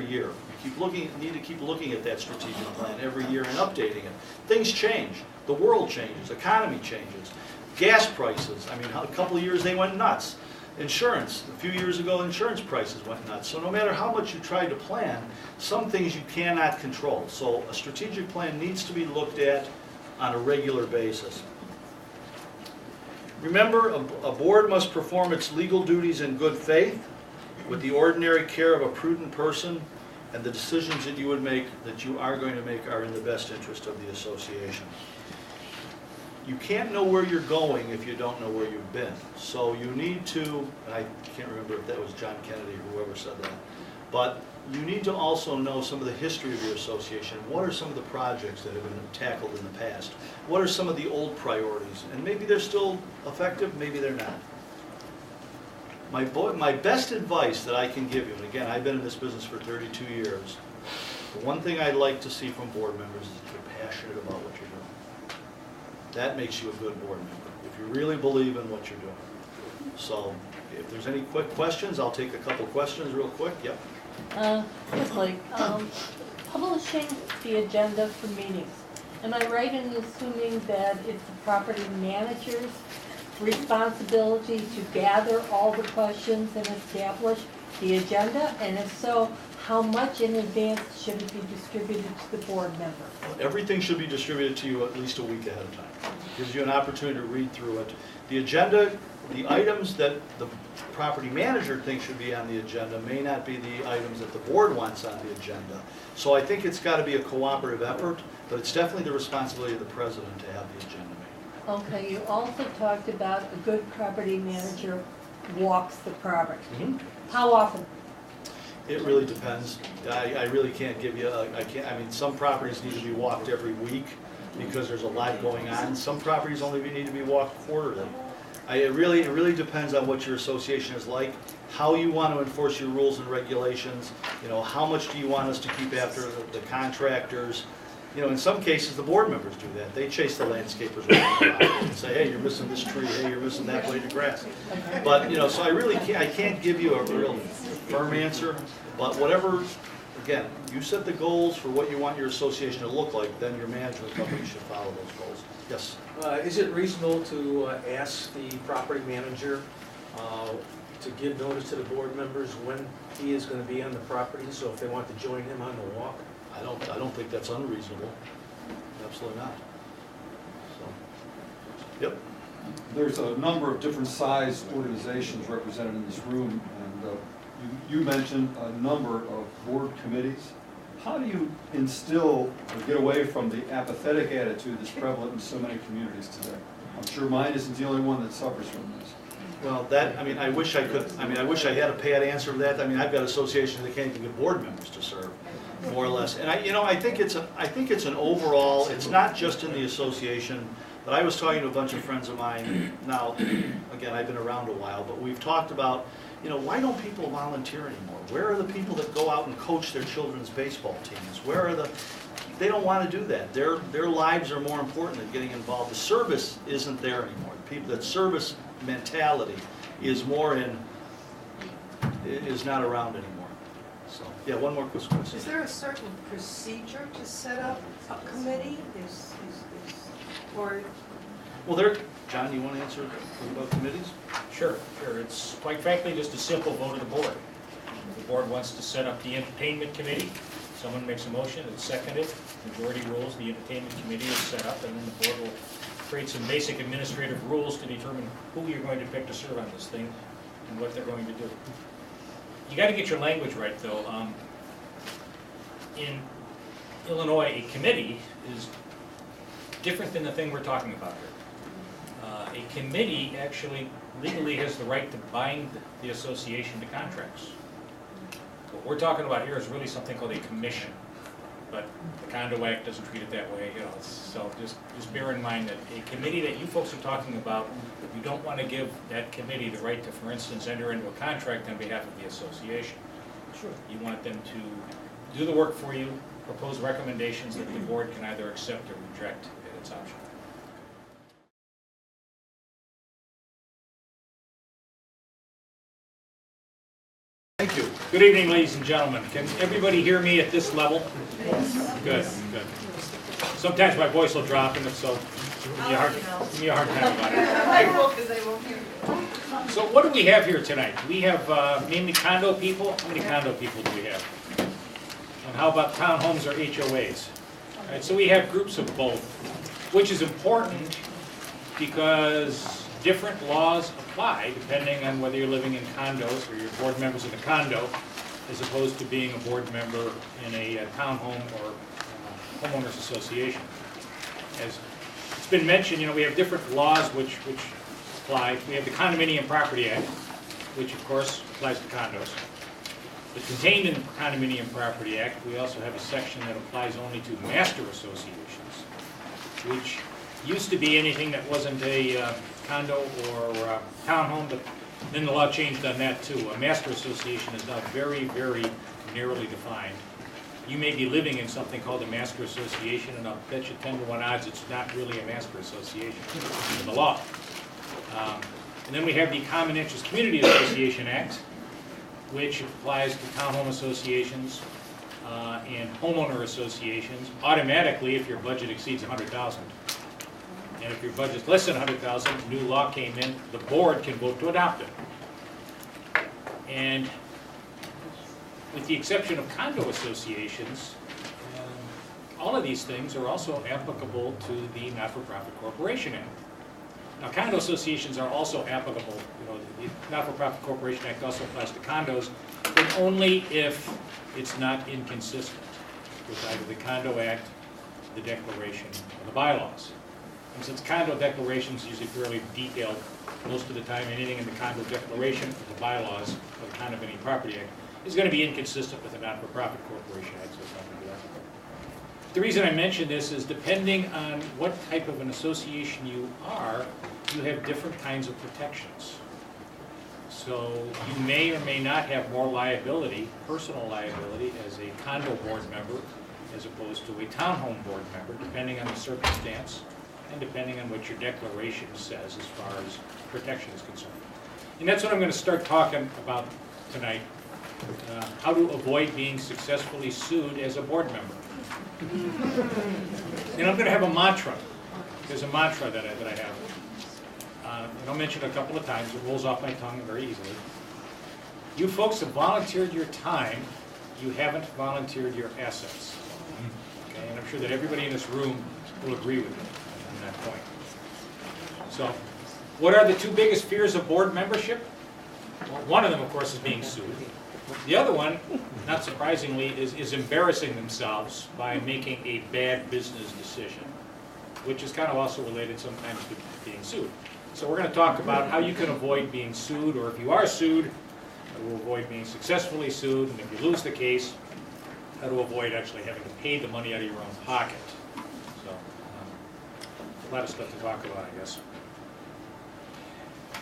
year. You need to keep looking at that strategic plan every year and updating it. Things change. The world changes. Economy changes. Gas prices. I mean, a couple of years they went nuts. Insurance. A few years ago, insurance prices went nuts. So no matter how much you try to plan, some things you cannot control. So a strategic plan needs to be looked at on a regular basis. Remember, a board must perform its legal duties in good faith, with the ordinary care of a prudent person, and the decisions that you are going to make are in the best interest of the association. You can't know where you're going if you don't know where you've been. So you need to, and I can't remember if that was John Kennedy or whoever said that, but you need to also know some of the history of your association. What are some of the projects that have been tackled in the past? What are some of the old priorities? And maybe they're still effective, maybe they're not. My best advice that I can give you, and again, I've been in this business for 32 years, the one thing I'd like to see from board members is that you're passionate about what you're doing. That makes you a good board member, if you really believe in what you're doing. So, if there's any quick questions, I'll take a couple questions real quick. Yep. Quickly, publishing the agenda for meetings. Am I right in assuming that it's the property manager's responsibility to gather all the questions and establish the agenda? And if so, how much in advance should it be distributed to the board member? Everything should be distributed to you at least a week ahead of time. Gives you an opportunity to read through it. The agenda, the items that the property manager thinks should be on the agenda may not be the items that the board wants on the agenda. So I think it's got to be a cooperative effort, but it's definitely the responsibility of the president to have the agenda made. Okay, you also talked about a good property manager walks the property. Mm-hmm. How often? It really depends. I really can't give you, I mean, some properties need to be walked every week because there's a lot going on. Some properties only need to be walked quarterly. It really depends on what your association is like, how you want to enforce your rules and regulations, you know, how much do you want us to keep after the contractors. You know, in some cases, the board members do that. They chase the landscapers around the property and say, hey, you're missing this tree, hey, you're missing that blade of grass. But, you know, so I can't give you a real firm answer, but whatever, again, you set the goals for what you want your association to look like, then your management company should follow those goals. Yes? Is it reasonable to ask the property manager to give notice to the board members when he is going to be on the property, so if they want to join him on the walk? I don't think that's unreasonable. Absolutely not. So, yep. There's a number of different size organizations represented in this room, and you mentioned a number of board committees. How do you instill or get away from the apathetic attitude that's prevalent in so many communities today? I'm sure mine isn't the only one that suffers from this. Well, I wish I had a pat answer to that. I mean, I've got associations that can't even get board members to serve, more or less. And I think it's an overall. It's not just in the association. But I was talking to a bunch of friends of mine. Now, again, I've been around a while, but we've talked about, you know, why don't people volunteer anymore? Where are the people that go out and coach their children's baseball teams? Where are they don't want to do that. Their lives are more important than getting involved. The service isn't there anymore. That service mentality is not around anymore. So, yeah, one more question. Is there a certain procedure to set up a committee? Or Well, John, you want to answer about committees? Sure. It's quite frankly just a simple vote of the board. If the board wants to set up the entertainment committee, Someone makes a motion, it's seconded, majority rules, the entertainment committee is set up, and then the board will create some basic administrative rules to determine who you're going to pick to serve on this thing and what they're going to do. You gotta get your language right, though. In Illinois, a committee is different than the thing we're talking about here. A committee actually legally has the right to bind the association to contracts. What we're talking about here is really something called a commission, but the Condo Act doesn't treat it that way, you know. So just bear in mind that a committee that you folks are talking about, you don't want to give that committee the right to, for instance, enter into a contract on behalf of the association. Sure. You want them to do the work for you, propose recommendations that the board can either accept or reject at its option. Thank you. Good evening, ladies and gentlemen. Can everybody hear me at this level? Yes. Good, good. Sometimes my voice will drop, and if so, give me a hard time about it. I will, because I won't hear you. So what do we have here tonight? We have mainly condo people. How many condo people do we have? And how about townhomes or HOAs? All right, so we have groups of both, which is important because different laws apply depending on whether you're living in condos or you're board members in a condo as opposed to being a board member in a townhome or homeowners association. As it's been mentioned, you know, we have different laws which apply. We have the Condominium Property Act, which of course applies to condos. But contained in the Condominium Property Act, we also have a section that applies only to master associations, which used to be anything that wasn't a condo or townhome, but then the law changed on that too. A master association is now very, very narrowly defined. You may be living in something called a master association, and I'll bet you 10 to 1 odds it's not really a master association in the law. And then we have the Common Interest Community Association Act, which applies to townhome associations and homeowner associations automatically if your budget exceeds $100,000. And if your budget's less than $100,000, new law came in, the board can vote to adopt it. And with the exception of condo associations, all of these things are also applicable to the Not-for-Profit Corporation Act. Now, condo associations are also applicable, you know, the Not-for-Profit Corporation Act also applies to condos, but only if it's not inconsistent with either the Condo Act, the declaration, or the bylaws. And since condo declarations are usually fairly detailed, most of the time anything in the condo declaration or the bylaws of the Condominium Property Act is going to be inconsistent with the Not-for-Profit Corporation Act, so it's not going to be applicable. The reason I mention this is depending on what type of an association you are, you have different kinds of protections. So you may or may not have more liability, personal liability, as a condo board member as opposed to a townhome board member, depending on the circumstance and depending on what your declaration says as far as protection is concerned. And that's what I'm going to start talking about tonight, how to avoid being successfully sued as a board member. And I'm going to have a mantra. There's a mantra that I have. And I'll mention it a couple of times. It rolls off my tongue very easily. You folks have volunteered your time. You haven't volunteered your assets. Okay? And I'm sure that everybody in this room will agree with me on that point. So, what are the two biggest fears of board membership? Well, one of them, of course, is being sued. The other one, not surprisingly, is embarrassing themselves by making a bad business decision, which is kind of also related sometimes to being sued. So we're going to talk about how you can avoid being sued, or if you are sued, how to avoid being successfully sued, and if you lose the case, how to avoid actually having to pay the money out of your own pocket. So, a lot of stuff to talk about, I guess.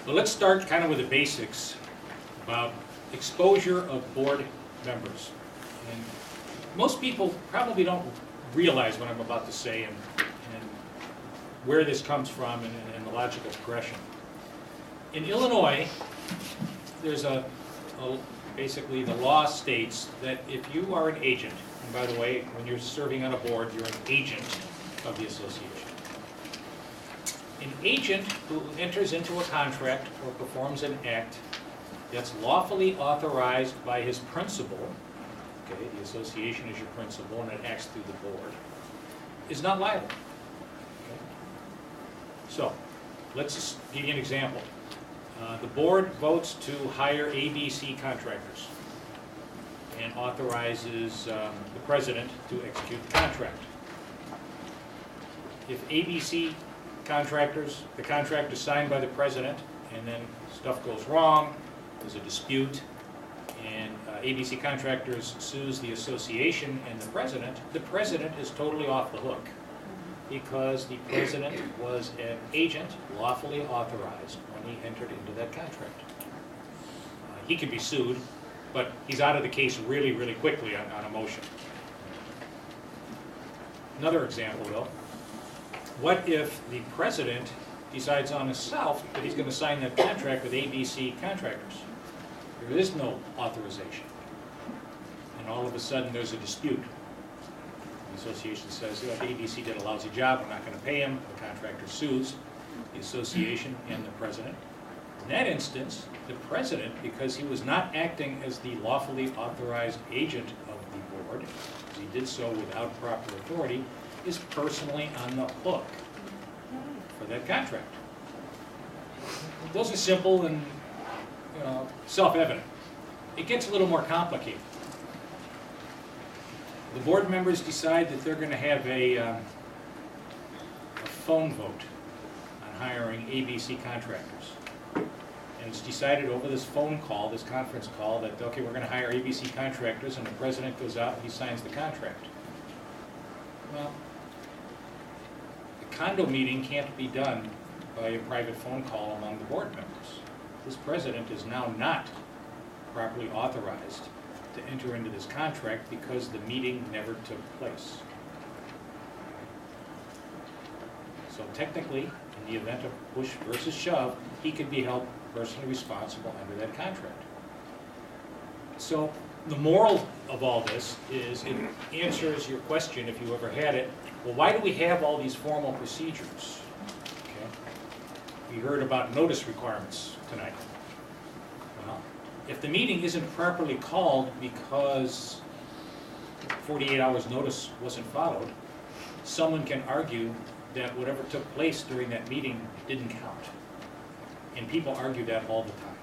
So let's start kind of with the basics about exposure of board members. And most people probably don't realize what I'm about to say and where this comes from and the logical progression. In Illinois, there's basically the law states that if you are an agent, and by the way, when you're serving on a board, you're an agent of the association. An agent who enters into a contract or performs an act that's lawfully authorized by his principal okay, the association is your principal and it acts through the board, is not liable. Okay? So, let's just give you an example. The board votes to hire ABC contractors and authorizes the president to execute the contract. If ABC contractors, the contract is signed by the president, and then stuff goes wrong, there's a dispute, and ABC Contractors sues the association and the president is totally off the hook because the president was an agent lawfully authorized when he entered into that contract. He could be sued, but he's out of the case really, really quickly on a motion. Another example, though, what if the president decides on himself that he's going to sign that contract with ABC Contractors? There is no authorization. And all of a sudden, there's a dispute. The association says, ABC did a lousy job, we're not going to pay him. The contractor sues the association and the president. In that instance, the president, because he was not acting as the lawfully authorized agent of the board, because he did so without proper authority, is personally on the hook for that contract. Those are simple and self-evident. It gets a little more complicated. The board members decide that they're going to have a phone vote on hiring ABC contractors. And it's decided over this phone call, this conference call, that, okay, we're going to hire ABC contractors, and the president goes out and he signs the contract. Well, the condo meeting can't be done by a private phone call among the board members. This president is now not properly authorized to enter into this contract because the meeting never took place. So technically, in the event of push versus shove, he could be held personally responsible under that contract. So the moral of all this is it answers your question, if you ever had it, well, why do we have all these formal procedures? Okay. We heard about notice requirements tonight. Well, if the meeting isn't properly called because 48 hours notice wasn't followed, someone can argue that whatever took place during that meeting didn't count. And people argue that all the time.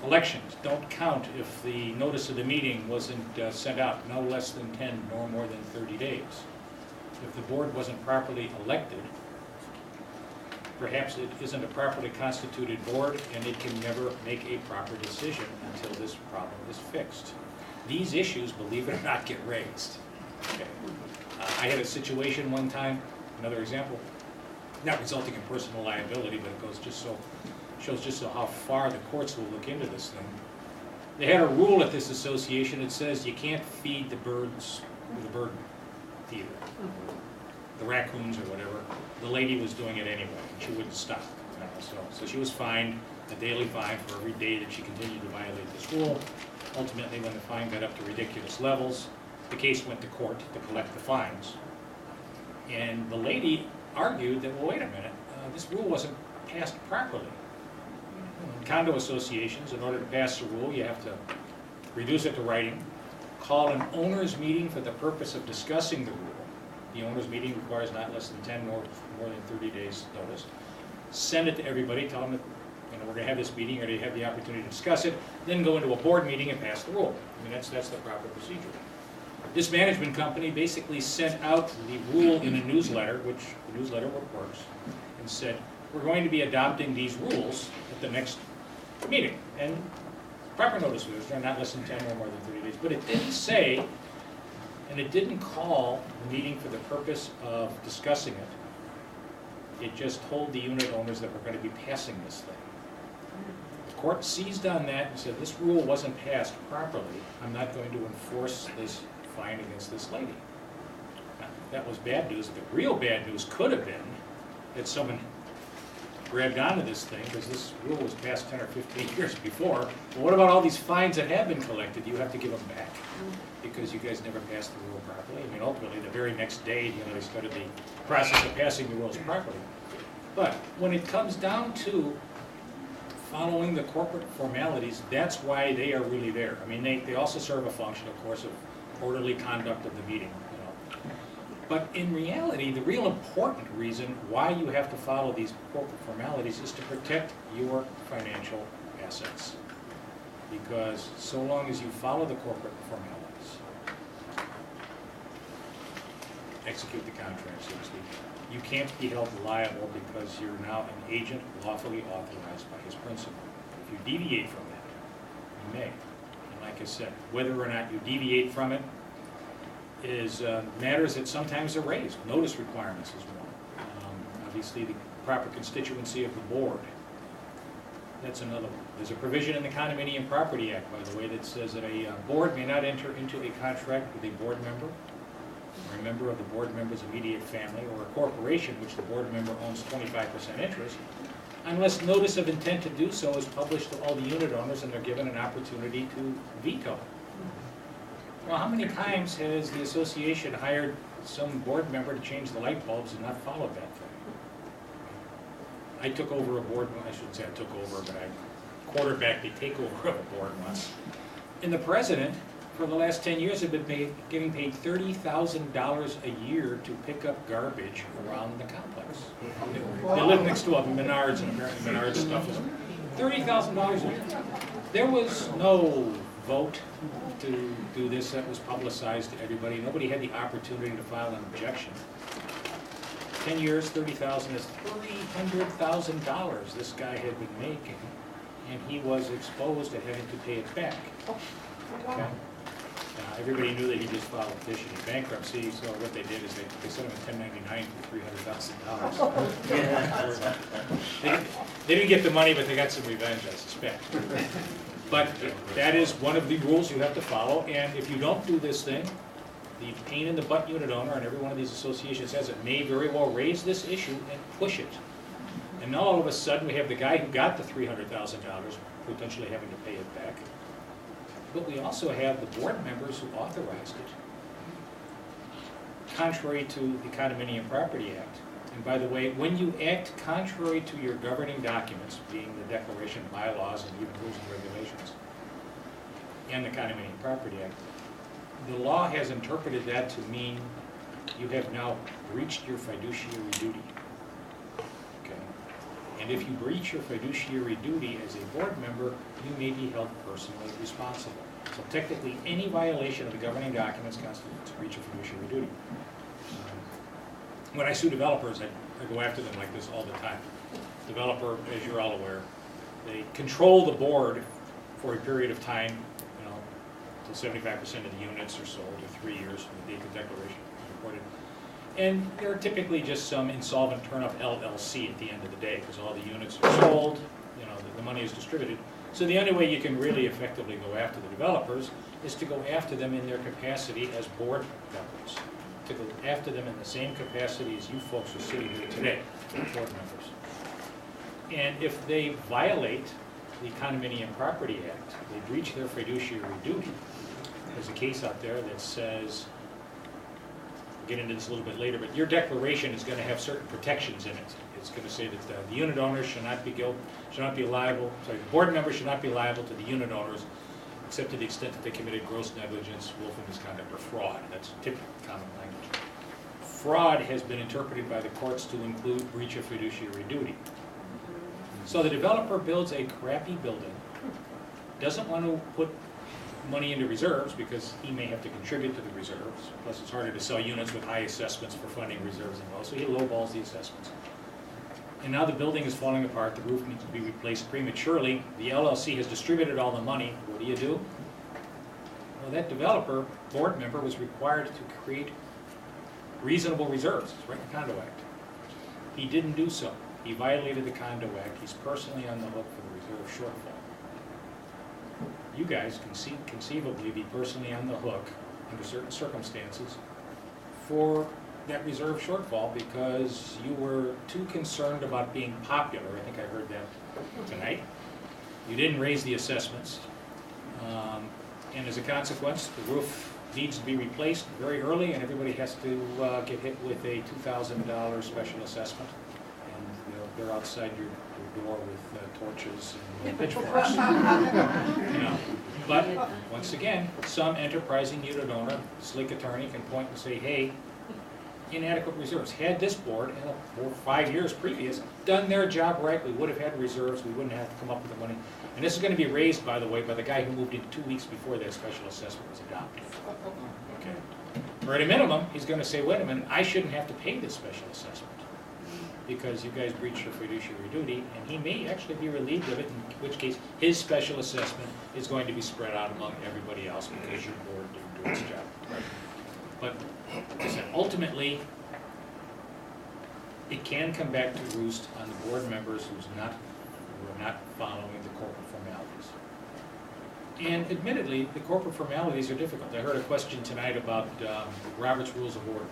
Elections don't count if the notice of the meeting wasn't sent out no less than 10 nor more than 30 days. If the board wasn't properly elected, perhaps it isn't a properly constituted board and it can never make a proper decision until this problem is fixed. These issues, believe it or not, get raised. Okay. I had a situation one time, another example, not resulting in personal liability, but it goes shows just how far the courts will look into this thing. They had a rule at this association that says you can't feed the birds with a bird feeder, the raccoons or whatever. The lady was doing it anyway, and she wouldn't stop. So she was fined a daily fine for every day that she continued to violate this rule. Ultimately, when the fine got up to ridiculous levels, the case went to court to collect the fines. And the lady argued that, well, wait a minute, this rule wasn't passed properly. In condo associations, in order to pass the rule, you have to reduce it to writing, call an owner's meeting for the purpose of discussing the rule. The owner's meeting requires not less than 10 nor more than 30 days notice. Send it to everybody, tell them that we're going to have this meeting, or they have the opportunity to discuss it, then go into a board meeting and pass the rule. I mean, that's the proper procedure. This management company basically sent out the rule in a newsletter, which the newsletter works, and said, we're going to be adopting these rules at the next meeting. And proper notice was there, not less than 10 or more than 30 days. But it didn't say, and it didn't call the meeting for the purpose of discussing it. It just told the unit owners that we're going to be passing this thing. The court seized on that and said, this rule wasn't passed properly. I'm not going to enforce this fine against this lady. Now, that was bad news. The real bad news could have been that someone grabbed onto this thing, because this rule was passed 10 or 15 years before. Well, what about all these fines that have been collected? You have to give them back because you guys never passed the rule properly. I mean, ultimately, the very next day, they started the process of passing the rules properly. But when it comes down to following the corporate formalities, that's why they are really there. I mean, they also serve a function, of course, of orderly conduct of the meeting, you know. But in reality, the real important reason why you have to follow these corporate formalities is to protect your financial assets. Because so long as you follow the corporate formalities, execute the contract, so to speak, you can't be held liable because you're now an agent lawfully authorized by his principal. If you deviate from that, you may. And like I said, whether or not you deviate from it is matters that sometimes are raised. Notice requirements is one. Obviously, the proper constituency of the board. That's another one. There's a provision in the Condominium Property Act, by the way, that says that a board may not enter into a contract with a board member or a member of the board member's immediate family, or a corporation which the board member owns 25% interest, unless notice of intent to do so is published to all the unit owners and they're given an opportunity to veto. Well, how many times has the association hired some board member to change the light bulbs and not followed that thing? I took over a board, I shouldn't say I took over, but I quarterbacked the takeover of a board once. And the president, for the last 10 years, have been getting paid $30,000 a year to pick up garbage around the complex. They live next to a Menards, and apparently Menards stuff is $30,000 a year. There was no vote to do this that was publicized to everybody. Nobody had the opportunity to file an objection. 10 years, $30,000 is $300,000 this guy had been making, and he was exposed to having to pay it back. Okay? Everybody knew that he just filed a petition in bankruptcy, so what they did is they sent him a 1099 for $300,000. They didn't get the money, but they got some revenge, I suspect. But that is one of the rules you have to follow, and if you don't do this thing, the pain in the butt unit owner, and every one of these associations has it, may very well raise this issue and push it. And now all of a sudden we have the guy who got the $300,000 potentially having to pay it back. But we also have the board members who authorized it, contrary to the Condominium Property Act. And by the way, when you act contrary to your governing documents, being the Declaration, bylaws, and even rules and regulations, and the Condominium Property Act, the law has interpreted that to mean you have now breached your fiduciary duty. Okay? And if you breach your fiduciary duty as a board member, you may be held personally responsible. So technically, any violation of the governing documents constitutes a breach of fiduciary duty. When I sue developers, I go after them like this all the time. Developer, as you're all aware, they control the board for a period of time, you know, until 75% of the units are sold, or 3 years from the date the declaration is reported. And they're typically just some insolvent turn-up LLC at the end of the day, because all the units are sold, you know, the money is distributed. So the only way you can really effectively go after the developers is to go after them in their capacity as board members, to go after them in the same capacity as you folks are sitting here today, board members. And if they violate the Condominium Property Act, they breach their fiduciary duty. There's a case out there that says, we'll get into this a little bit later, but your declaration is going to have certain protections in it. It's going to say that the unit owners should not be liable, sorry, the board members should not be liable to the unit owners except to the extent that they committed gross negligence, willful misconduct, or fraud. That's typical common language. Fraud has been interpreted by the courts to include breach of fiduciary duty. So the developer builds a crappy building, doesn't want to put money into reserves because he may have to contribute to the reserves, plus it's harder to sell units with high assessments for funding reserves and all, so he lowballs the assessments. And now the building is falling apart, the roof needs to be replaced prematurely, the LLC has distributed all the money, what do? Well, that developer, board member, was required to create reasonable reserves, it's right in the Condo Act. He didn't do so. He violated the Condo Act, he's personally on the hook for the reserve shortfall. You guys can conceivably be personally on the hook under certain circumstances for that reserve shortfall because you were too concerned about being popular. I think I heard that tonight. You didn't raise the assessments. And as a consequence, the roof needs to be replaced very early and everybody has to get hit with a $2,000 special assessment. And they're outside your door with torches and pitchforks. You know. But, once again, some enterprising unit owner, slick attorney can point and say, hey, inadequate reserves. Had this board, for 5 years previous, done their job right, we would have had reserves, we wouldn't have to come up with the money. And this is going to be raised, by the way, by the guy who moved in 2 weeks before that special assessment was adopted. Okay. Or at a minimum, he's going to say, wait a minute, I shouldn't have to pay this special assessment because you guys breached your fiduciary duty, and he may actually be relieved of it, in which case his special assessment is going to be spread out among everybody else because your board didn't do its job. But like I said, ultimately, it can come back to roost on the board members who are not following the corporate formalities. And admittedly, the corporate formalities are difficult. I heard a question tonight about Robert's Rules of Order.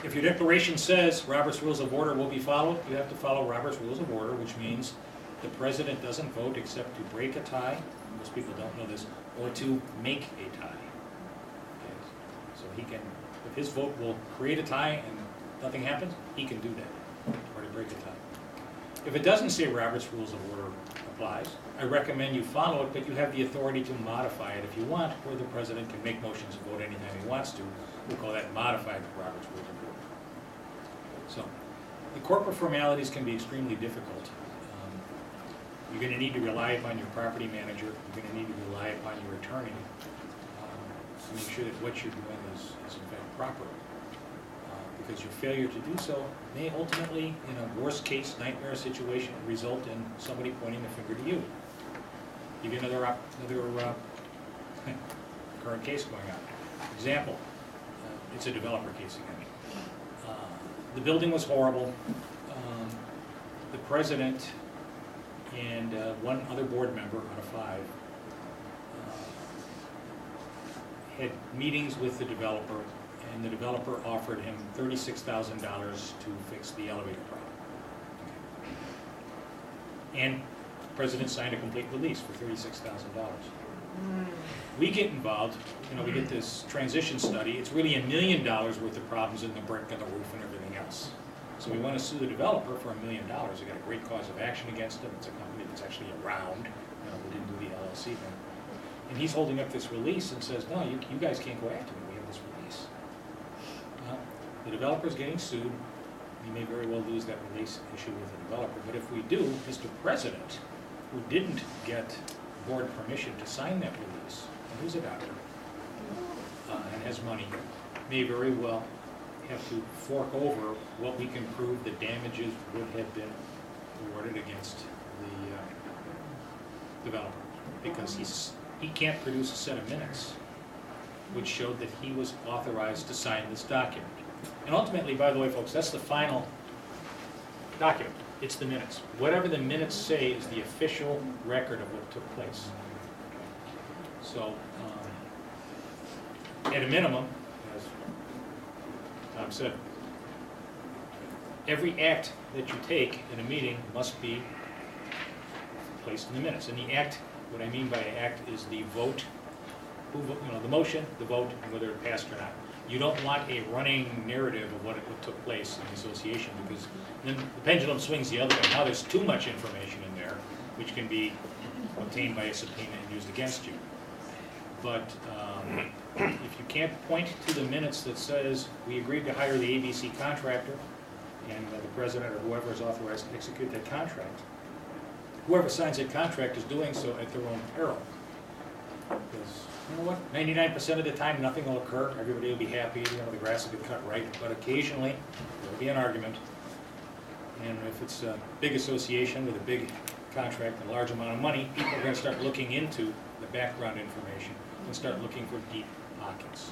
If your declaration says Robert's Rules of Order will be followed, you have to follow Robert's Rules of Order, which means the president doesn't vote except to break a tie. Most people don't know this, or to make a tie. Okay. So he can, if his vote will create a tie and nothing happens, he can do that, or to break a tie. If it doesn't say Robert's Rules of Order applies, I recommend you follow it, but you have the authority to modify it if you want, where the president can make motions and vote anytime he wants to. We'll call that modified Robert's Rules of Order. So, the corporate formalities can be extremely difficult. You're going to need to rely upon your property manager. You're going to need to rely upon your attorney to make sure that what you're doing is in fact proper. Because your failure to do so may ultimately, in a worst-case nightmare situation, result in somebody pointing the finger to you. Give you another current case going on. Example, it's a developer case again. The building was horrible. The president and one other board member out of 5 had meetings with the developer, and the developer offered him $36,000 to fix the elevator problem. And the president signed a complete release for $36,000. We get involved, we get this transition study. It's really $1 million worth of problems in the brick and the roof and everything else. So we want to sue the developer for $1 million. We got a great cause of action against him. It's a company that's actually around. We didn't do the LLC thing. And he's holding up this release and says, no, you guys can't go after me. We have this release. The developer's getting sued. We may very well lose that release issue with the developer. But if we do, Mr. President, who didn't get board permission to sign that release, and who's a doctor, and has money, may very well have to fork over what we can prove the damages would have been awarded against the developer, because he can't produce a set of minutes which showed that he was authorized to sign this document. And ultimately, by the way, folks, that's the final document. It's the minutes. Whatever the minutes say is the official record of what took place. So, at a minimum, as Tom said, every act that you take in a meeting must be placed in the minutes. And the act, what I mean by act, is the vote, the motion, the vote, and whether it passed or not. You don't want a running narrative of what took place in the association, because then the pendulum swings the other way. Now there's too much information in there, which can be obtained by a subpoena and used against you. But if you can't point to the minutes that says, we agreed to hire the ABC contractor, and the president or whoever is authorized to execute that contract, whoever signs that contract is doing so at their own peril. Because, you know what, 99% of the time nothing will occur, everybody will be happy, the grass will get cut right, but occasionally there will be an argument. And if it's a big association with a big contract and a large amount of money, people are going to start looking into the background information and start looking for deep pockets.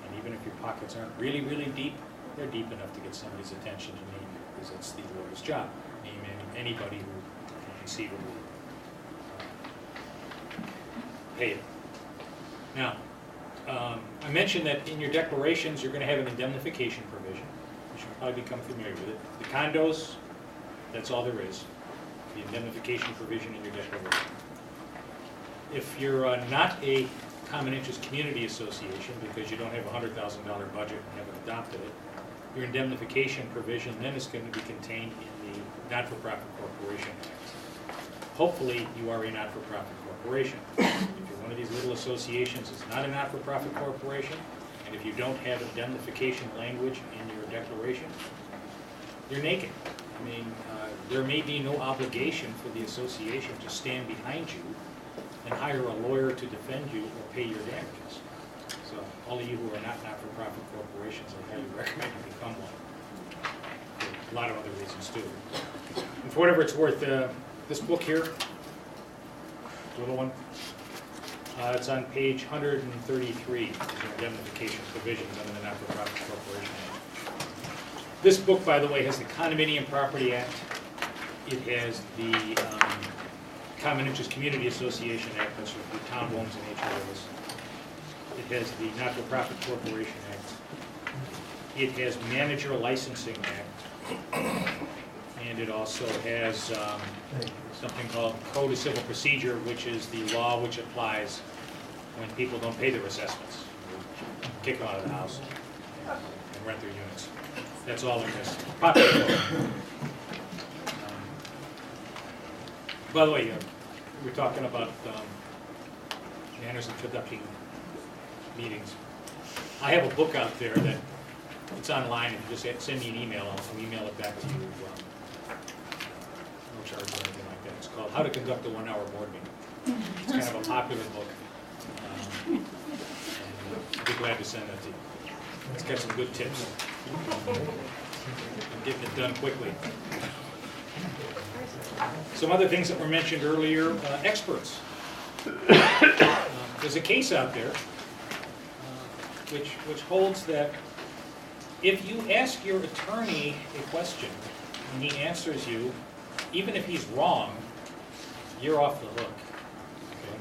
And even if your pockets aren't really, really deep, they're deep enough to get somebody's attention to name you, because it's the lawyer's job. Name anybody who can conceivably pay it. Now, I mentioned that in your declarations you're going to have an indemnification provision. You should probably become familiar with it. The condos, that's all there is. The indemnification provision in your declaration. If you're not a common interest community association because you don't have a $100,000 budget and haven't adopted it, Your indemnification provision then is going to be contained in the Not-for-Profit Corporation Act. Hopefully, you are a not-for-profit corporation. If you're one of these little associations, it's not a not-for-profit corporation, and if you don't have indemnification language in your declaration, you're naked. I mean, there may be no obligation for the association to stand behind you and hire a lawyer to defend you or pay your damages. So all of you who are not-for-profit corporations, I highly recommend you become one. For a lot of other reasons too. And for whatever it's worth, this book here, little one, it's on page 133, is your indemnification provisions under the Not-for-Profit Corporation Act. This book, by the way, has the Condominium Property Act. It has the Common Interest Community Association Act, that's for the townhomes and HOAs. It has the Not-for-Profit Corporation Act. It has Manager Licensing Act. And it also has something called Code of Civil Procedure, which is the law which applies when people don't pay their assessments. Kick them out of the house and rent their units. That's all in this property code. By the way, we're talking about manners of conducting meetings. I have a book out there that it's online. If you just send me an email, I'll email it back to you. No charge or anything like that. It's called How to Conduct a 1-Hour Board Meeting. It's kind of a popular book. And I'd be glad to send that to you. It's got some good tips. I'm getting it done quickly. Some other things that were mentioned earlier, experts. There's a case out there which holds that if you ask your attorney a question and he answers you, even if he's wrong, you're off the hook. Okay?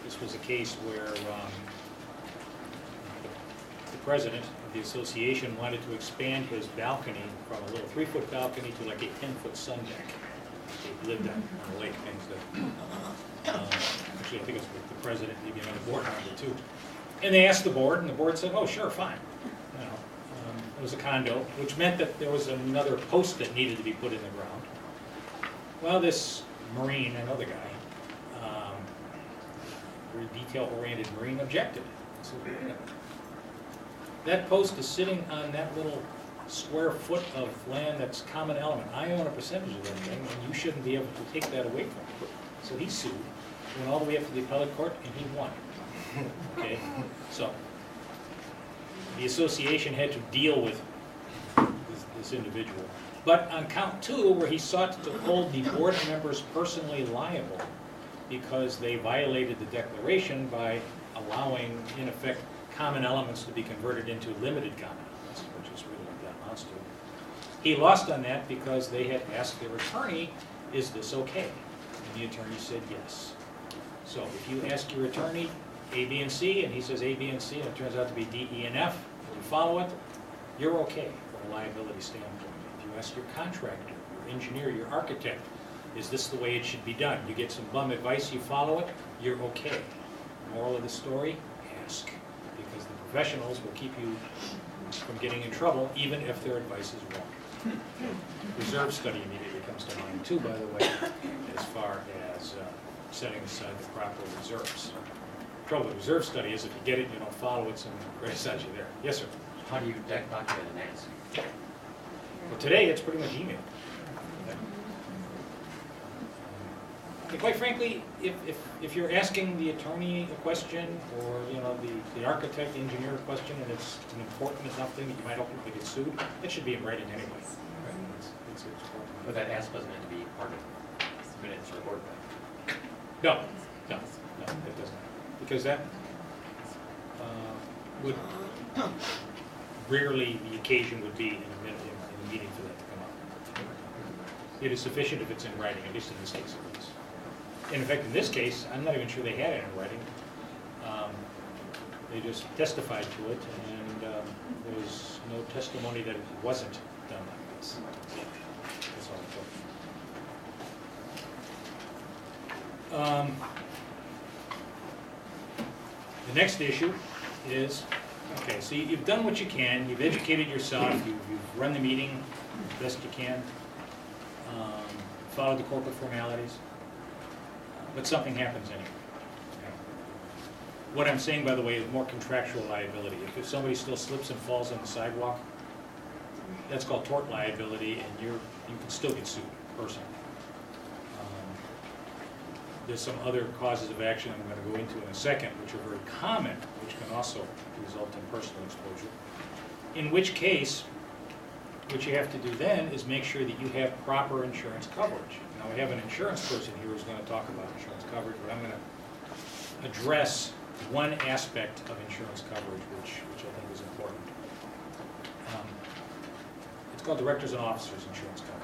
This was a case where the president of the association wanted to expand his balcony from a little 3-foot balcony to like a 10-foot sun deck. They lived on a lake, things that, actually I think it was with the president, maybe another board member too. And they asked the board, and the board said, oh, sure, fine. You know, it was a condo, which meant that there was another post that needed to be put in the ground. Well, this Marine, another guy, very detail-oriented Marine, objected. So, that post is sitting on that little square foot of land that's common element. I own a percentage of that thing, and you shouldn't be able to take that away from me. So he sued, went all the way up to the appellate court, and he won. Okay, so the association had to deal with this individual. But on count 2, where he sought to hold the board members personally liable because they violated the declaration by allowing, in effect, common elements to be converted into limited common elements, which is really what that amounts to. He lost on that because they had asked their attorney, is this okay? And the attorney said yes. So if you ask your attorney A, B, and C, and he says A, B, and C, and it turns out to be D, E, and F, and you follow it, you're okay from a liability standpoint. If you ask your contractor, your engineer, your architect, is this the way it should be done? You get some bum advice, you follow it, you're okay. Moral of the story, ask. Because the professionals will keep you from getting in trouble, even if their advice is wrong. Reserve study immediately comes to mind too, by the way, as far as setting aside the proper reserves. The trouble with reserve study is if you get it and you don't follow it, someone will criticize you there. Yes, sir? How do you document an answer? Well, today it's pretty much email. And quite frankly, if you're asking the attorney a question or the architect, engineer a question, and it's an important enough thing that you might ultimately get sued, it should be in writing anyway. Right? It's important. But that ask wasn't meant to be part of the minutes or board minutes. No, it doesn't. Because that would rarely the occasion would be in a meeting for that to come up. It is sufficient if it's in writing, at least in this case it is. In fact, in this case, I'm not even sure they had it in writing. They just testified to it, and there was no testimony that it wasn't done like this. That's all important. The next issue is Okay, so you've done what you can, you've educated yourself, you've run the meeting as best you can, followed the corporate formalities, but something happens anyway. Okay? What I'm saying, by the way, is more contractual liability. If somebody still slips and falls on the sidewalk, that's called tort liability, and you can still get sued personally. There's some other causes of action I'm going to go into in a second, which are very common, which can also result in personal exposure. In which case, what you have to do then is make sure that you have proper insurance coverage. Now, we have an insurance person here who's going to talk about insurance coverage, but I'm going to address one aspect of insurance coverage, which I think is important. It's called Directors and Officers Insurance Coverage.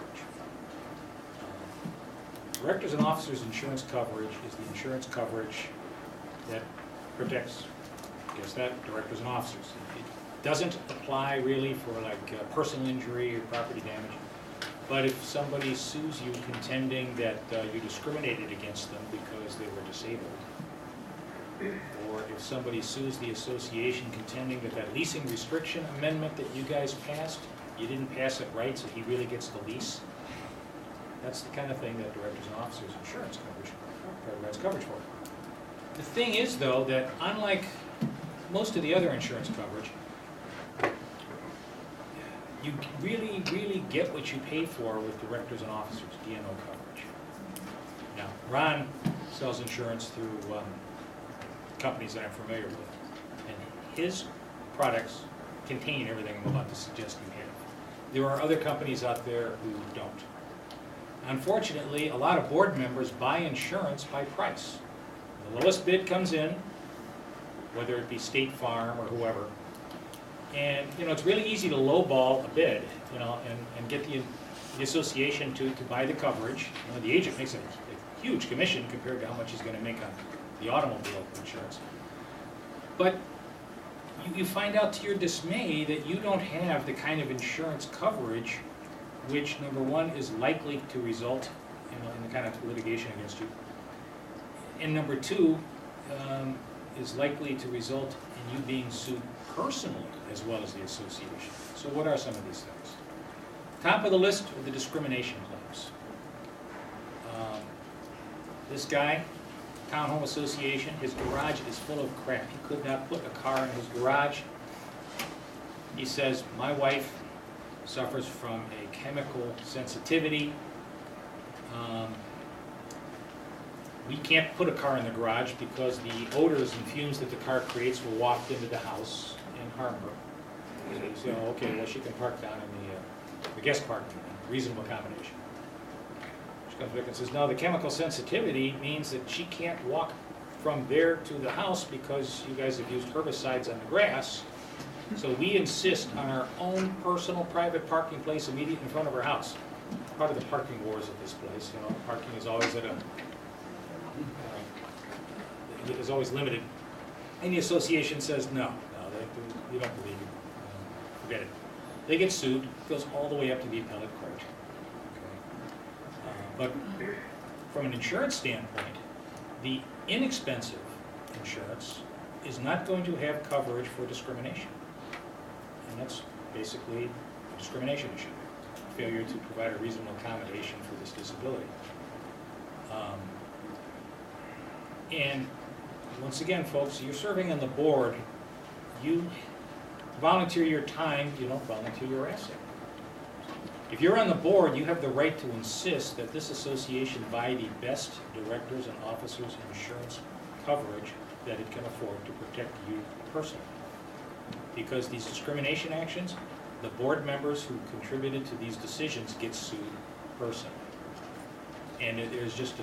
Directors and Officers Insurance Coverage is the insurance coverage that protects, guess that, directors and officers. It doesn't apply really for like personal injury or property damage, but if somebody sues you contending that you discriminated against them because they were disabled, or if somebody sues the association contending that that leasing restriction amendment that you guys passed, you didn't pass it right, so he really gets the lease. That's the kind of thing that directors and officers insurance coverage provides coverage for. The thing is, though, that unlike most of the other insurance coverage, you really, really get what you pay for with directors and officers, D&O coverage. Now, Ron sells insurance through companies that I'm familiar with, and his products contain everything I'm about to suggest you have. There are other companies out there who don't. Unfortunately, a lot of board members buy insurance by price. The lowest bid comes in, whether it be State Farm or whoever, and it's really easy to lowball a bid, and get the association to buy the coverage. The agent makes a huge commission compared to how much he's going to make on the automobile insurance. But you find out to your dismay that you don't have the kind of insurance coverage which, number one, is likely to result in the kind of litigation against you, and number two, is likely to result in you being sued personally as well as the association. So what are some of these things? Top of the list are the discrimination claims. This guy, Townhome Association, his garage is full of crap. He could not put a car in his garage. He says, my wife suffers from a chemical sensitivity. We can't put a car in the garage because the odors and fumes that the car creates will waft into the house and harm her. So, okay, well, she can park down in the guest parking, reasonable accommodation. She comes back and says, no, the chemical sensitivity means that she can't walk from there to the house because you guys have used herbicides on the grass. So we insist on our own personal private parking place immediately in front of our house. Part of the parking wars at this place, parking is always is always limited. And the association says, no, we don't believe you. Forget it. They get sued. It goes all the way up to the appellate court. Okay. But from an insurance standpoint, the inexpensive insurance is not going to have coverage for discrimination. And that's basically a discrimination issue, failure to provide a reasonable accommodation for this disability. And once again, folks, you're serving on the board, you volunteer your time, you don't volunteer your asset. If you're on the board, you have the right to insist that this association buy the best directors and officers insurance coverage that it can afford to protect you personally. Because these discrimination actions, the board members who contributed to these decisions get sued personally. And there's just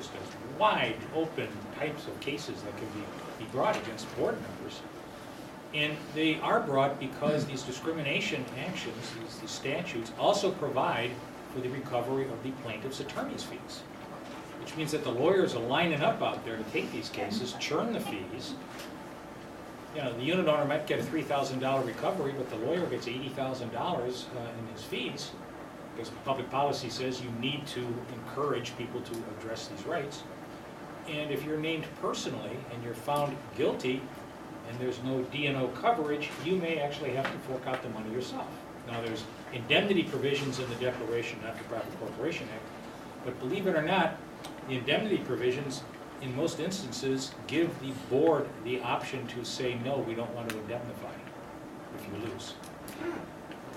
wide open types of cases that can be brought against board members. And they are brought because these discrimination actions, these statutes, also provide for the recovery of the plaintiff's attorney's fees. Which means that the lawyers are lining up out there to take these cases, churn the fees. The unit owner might get a $3,000 recovery, but the lawyer gets $80,000 in his fees, because public policy says you need to encourage people to address these rights. And if you're named personally and you're found guilty, and there's no D&O coverage, you may actually have to fork out the money yourself. Now, there's indemnity provisions in the Declaration Not-for-Profit Corporation Act, but believe it or not, the indemnity provisions, in most instances, give the board the option to say, no, we don't want to indemnify if you lose.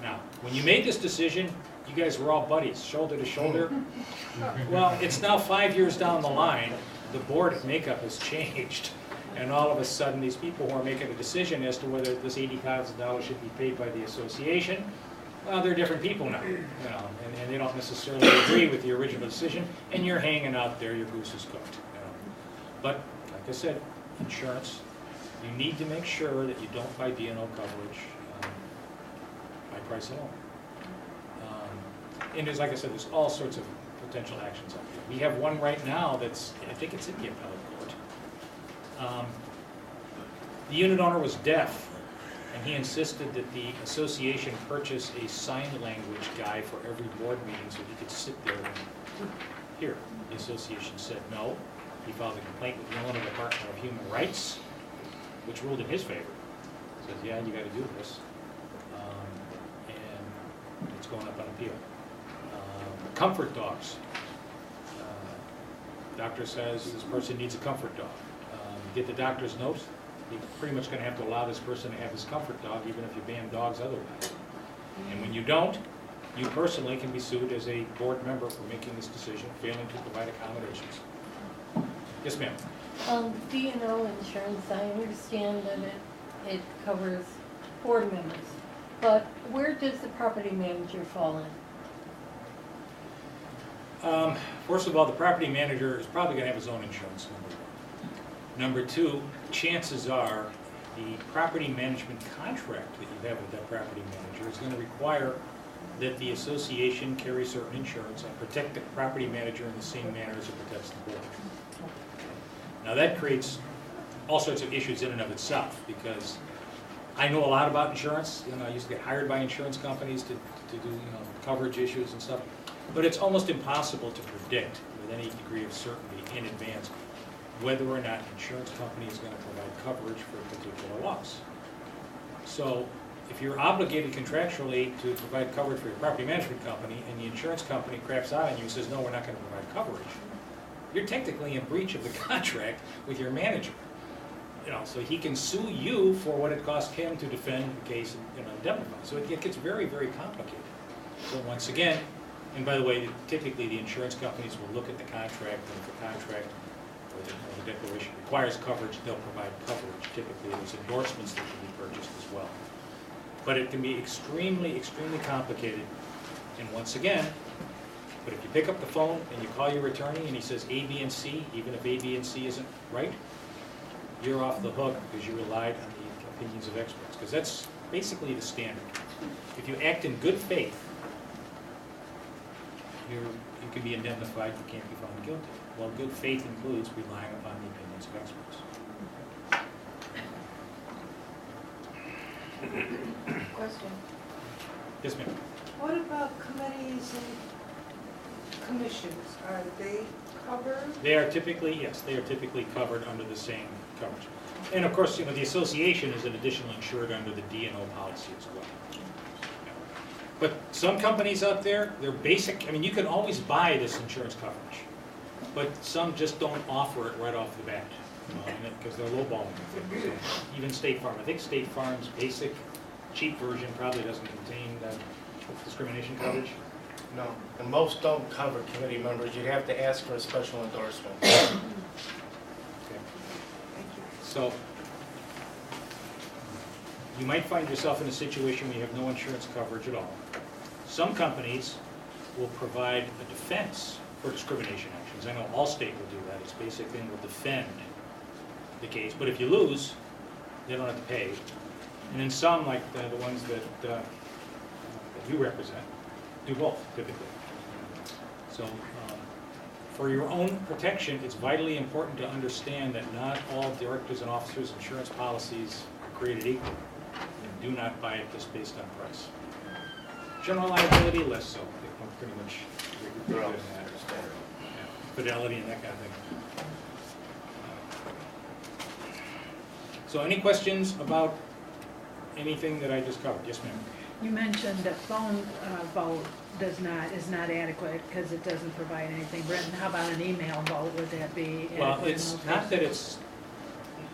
Now, when you made this decision, you guys were all buddies, shoulder to shoulder. Well, it's now 5 years down the line, the board makeup has changed. And all of a sudden, these people who are making a decision as to whether this $80,000 should be paid by the association, well, they're different people now, you know, and they don't necessarily agree with the original decision, and you're hanging out there, your goose is cooked, you know. But, like I said, insurance, you need to make sure that you don't buy D&O coverage by price alone. And there's, like I said, there's all sorts of potential actions out there. We have one right now that's, I think it's in the appellate court. The unit owner was deaf, and he insisted that the association purchase a sign language guy for every board meeting so he could sit there and hear. The association said no. He filed a complaint with the Illinois Department of Human Rights, which ruled in his favor. Says, yeah, you got to do this. And it's going up on appeal. Comfort dogs. Doctor says this person needs a comfort dog. Get the doctor's note. You're pretty much going to have to allow this person to have his comfort dog, even if you ban dogs otherwise. And when you don't, you personally can be sued as a board member for making this decision, failing to provide accommodations. Yes, ma'am. D&O insurance, I understand that it covers board members, but where does the property manager fall in? First of all, the property manager is probably going to have his own insurance, number one. Number two, chances are the property management contract that you have with that property manager is going to require that the association carry certain insurance and protect the property manager in the same manner as it protects the board. Now that creates all sorts of issues in and of itself, because I know a lot about insurance. You know, I used to get hired by insurance companies to do, you know, coverage issues and stuff. But it's almost impossible to predict with any degree of certainty in advance whether or not an insurance company is going to provide coverage for a particular loss. So if you're obligated contractually to provide coverage for your property management company and the insurance company craps out on you and says, no, we're not going to provide coverage, you're technically in breach of the contract with your manager. You know, so he can sue you for what it cost him to defend the case and, you know, indemnify. So it gets very, very complicated. So once again, and by the way, typically the insurance companies will look at the contract, and if the contract or the declaration requires coverage, they'll provide coverage. Typically, there's endorsements that can be purchased as well. But it can be extremely, extremely complicated. And once again, but if you pick up the phone and you call your attorney and he says A, B, and C, even if A, B, and C isn't right, you're off the hook because you relied on the opinions of experts. Because that's basically the standard. If you act in good faith, you can be indemnified, you can't be found guilty. Well, good faith includes relying upon the opinions of experts. Question. Yes, ma'am. What about committees and commissions? Are they covered? They are typically, yes, they are typically covered under the same coverage. And of course, you know, the association is an additional insured under the D&O policy as well. But some companies out there, they're basic, I mean, you can always buy this insurance coverage, but some just don't offer it right off the bat, because they're lowballing things. Even State Farm, I think State Farm's basic, cheap version probably doesn't contain discrimination coverage. No, and most don't cover committee members. You'd have to ask for a special endorsement. Okay. So, you might find yourself in a situation where you have no insurance coverage at all. Some companies will provide a defense for discrimination actions. I know Allstate will do that. It's basically will defend the case. But if you lose, they don't have to pay. And then some, like the ones that you represent, do both, typically. So, for your own protection, it's vitally important to understand that not all directors and officers' insurance policies are created equal. Do not buy it just based on price. General liability, less so. They're pretty much good in that. Yeah. Fidelity and that kind of thing. So any questions about anything that I just covered? Yes, ma'am. You mentioned that phone vote is not adequate because it doesn't provide anything written. How about an email vote, would that be adequate? Well, in it's those not that cases? it's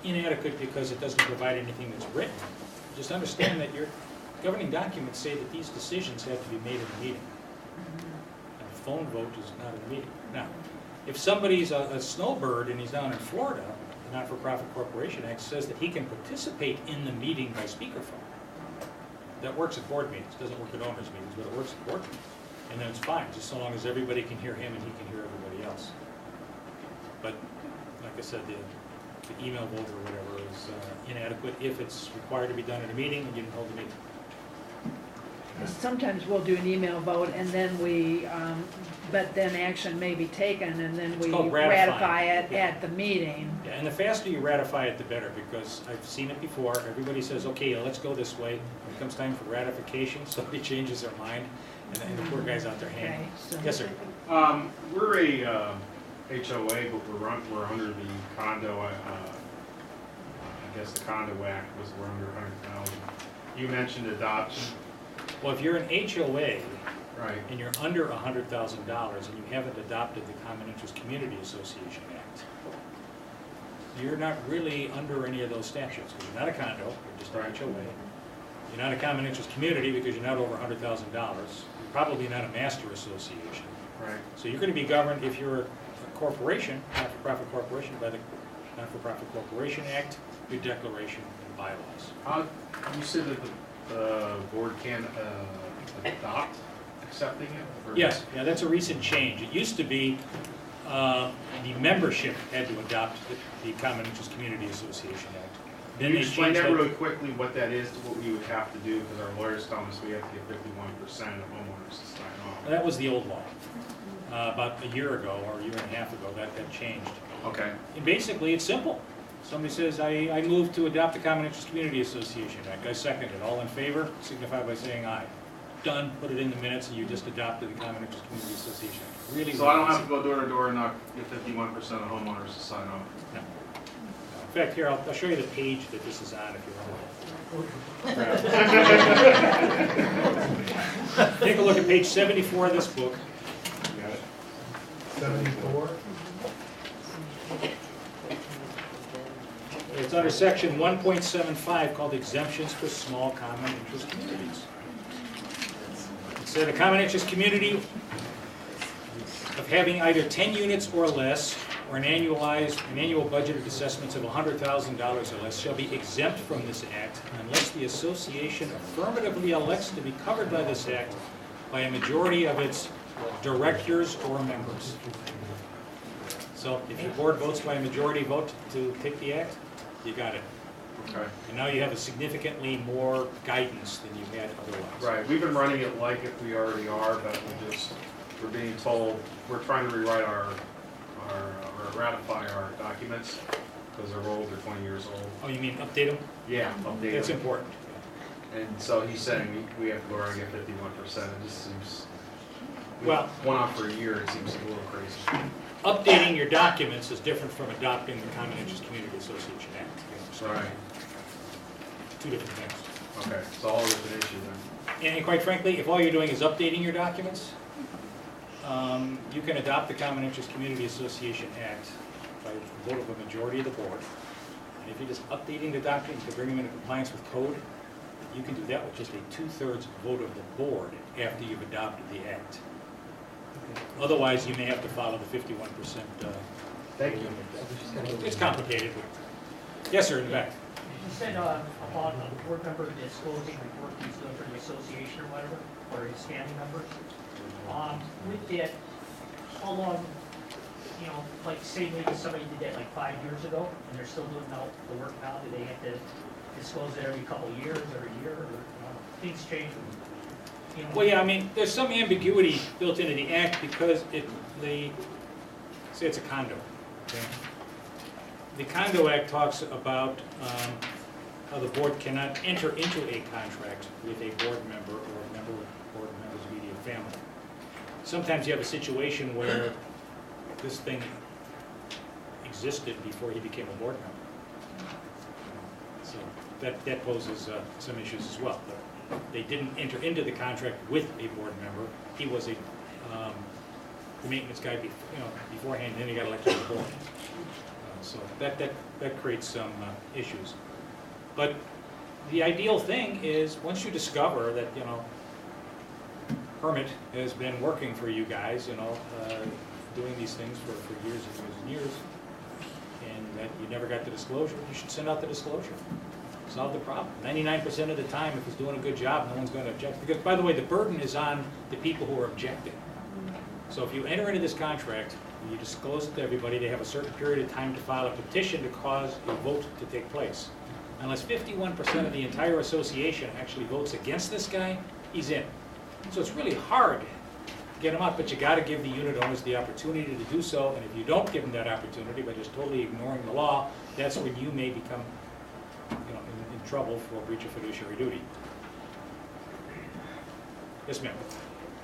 inadequate because it doesn't provide anything that's written. Just understand that your governing documents say that these decisions have to be made in a meeting. A phone vote is not a meeting. Now, if somebody's a snowbird and he's down in Florida, the Not-for-Profit Corporation Act says that he can participate in the meeting by speakerphone. That works at board meetings, doesn't work at owners' meetings, but it works at board meetings. And then it's fine, just so long as everybody can hear him and he can hear everybody else. But, like I said, the email vote or whatever is inadequate if it's required to be done at a meeting and you didn't hold the meeting. Sometimes we'll do an email vote and then but then action may be taken and then we It's called ratify ratifying. it Yeah. at the meeting. Yeah, and the faster you ratify it, the better, because I've seen it before. Everybody says, okay, let's go this way. When it comes time for ratification, somebody changes their mind, and the poor guy's out there Okay, hanging. so. Yes, sir. We're a HOA, but we're under the condo, I guess the condo act was, we're under 100,000. You mentioned adoption. Well, if you're an HOA Right. and you're under $100,000 and you haven't adopted the Common Interest Community Association Act, you're not really under any of those statutes, because you're not a condo, you're just an Right. HOA. You're not a Common Interest Community because you're not over $100,000. You're probably not a master association. Right. So you're going to be governed, if you're a corporation, not-for-profit corporation, by the Not-for-Profit Corporation Act, your declaration and bylaws. You said that the board can adopt accepting it? Or- Yes, yeah, that's a recent change. It used to be the membership had to adopt the Common Interest Community Association Act. Can you they explain changed that really quickly, what that is, what we would have to do, because our lawyers tell us we have to get 51% of homeowners to sign off. That was the old law. About a year ago, or a year and a half ago, that changed. Okay. And basically, it's simple. Somebody says, I move to adopt the Common Interest Community Association Act. I second it. All in favor, signify by saying aye. Done, put it in the minutes, and you just adopted the Common Interest Community Association Act. Really, So I don't really have to go door to door and not get 51% of homeowners to sign off? No. In fact, here, I'll show you the page that this is on if you want. Take a look at page 74 of this book. You got it? 74? It's under section 1.75 called exemptions for small common interest communities. It said a common interest community of having either 10 units or less, or an annual budgeted assessments of $100,000 or less shall be exempt from this act unless the association affirmatively elects to be covered by this act by a majority of its directors or members. So if your board votes by a majority vote to take the act, you got it. Okay. And now you have a significantly more guidance than you had otherwise. Right, we've been running it like if we already are, but we're being told, we're trying to rewrite or ratify our documents, because they're old, they're 20 years old. Oh, you mean update them? Yeah, update That's them. important. And so he's saying we have to go around and get 51%, it just seems, Well- one off for a year, it seems a little crazy. Updating your documents is different from adopting the Common Interest Community Association Act. So, Right, two different things. okay, it's all a different issue then. And quite frankly, if all you're doing is updating your documents, you can adopt the Common Interest Community Association Act by vote of a majority of the board. And if you're just updating the documents to bring them into compliance with code, you can do that with just a 2/3 vote of the board after you've adopted the act. Otherwise, you may have to follow the 51%. Thank you. It's complicated, but, yes, sir, in the back. You said about a board member disclosing the work he's doing for the association or whatever, or his family members. With that, how long, like say maybe somebody did that like 5 years ago, and they're still doing the work now, do they have to disclose it every couple of years or a year, or things change? Well, yeah, I mean, there's some ambiguity built into the act because say it's a condo. Okay? The Condo Act talks about how the board cannot enter into a contract with a board member or a member of board member's immediate family. Sometimes you have a situation where this thing existed before he became a board member. So that poses some issues as well. But they didn't enter into the contract with a board member. He was a maintenance guy beforehand, and then he got elected to the board. So that creates some issues. But the ideal thing is, once you discover that, Hermit has been working for you guys, doing these things for years and years and years, and that you never got the disclosure, you should send out the disclosure. Solve the problem. 99% of the time, if he's doing a good job, no one's going to object. Because, by the way, the burden is on the people who are objecting. So if you enter into this contract, you disclose it to everybody, they have a certain period of time to file a petition to cause a vote to take place. Unless 51% of the entire association actually votes against this guy, he's in. So it's really hard to get him out, but you got to give the unit owners the opportunity to do so, and if you don't give them that opportunity by just totally ignoring the law, that's when you may become in trouble for breach of fiduciary duty. Yes, ma'am.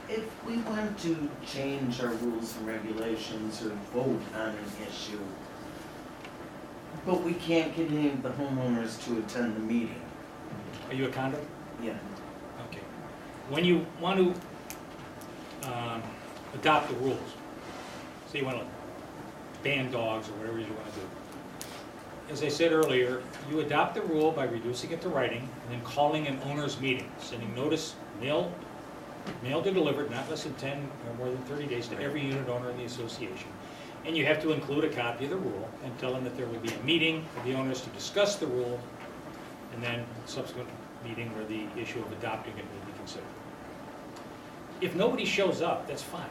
If we want to change our rules and regulations or vote on an issue, but we can't get any of the homeowners to attend the meeting. Are you a condo? Yeah. Okay. When you want to adopt the rules, say you want to ban dogs or whatever you want to do, as I said earlier, you adopt the rule by reducing it to writing and then calling an owner's meeting, sending notice, mailed or delivered, not less than 10 or more than 30 days to every unit owner in the association. And you have to include a copy of the rule and tell them that there will be a meeting of the owners to discuss the rule, and then a subsequent meeting where the issue of adopting it will be considered. If nobody shows up, that's fine.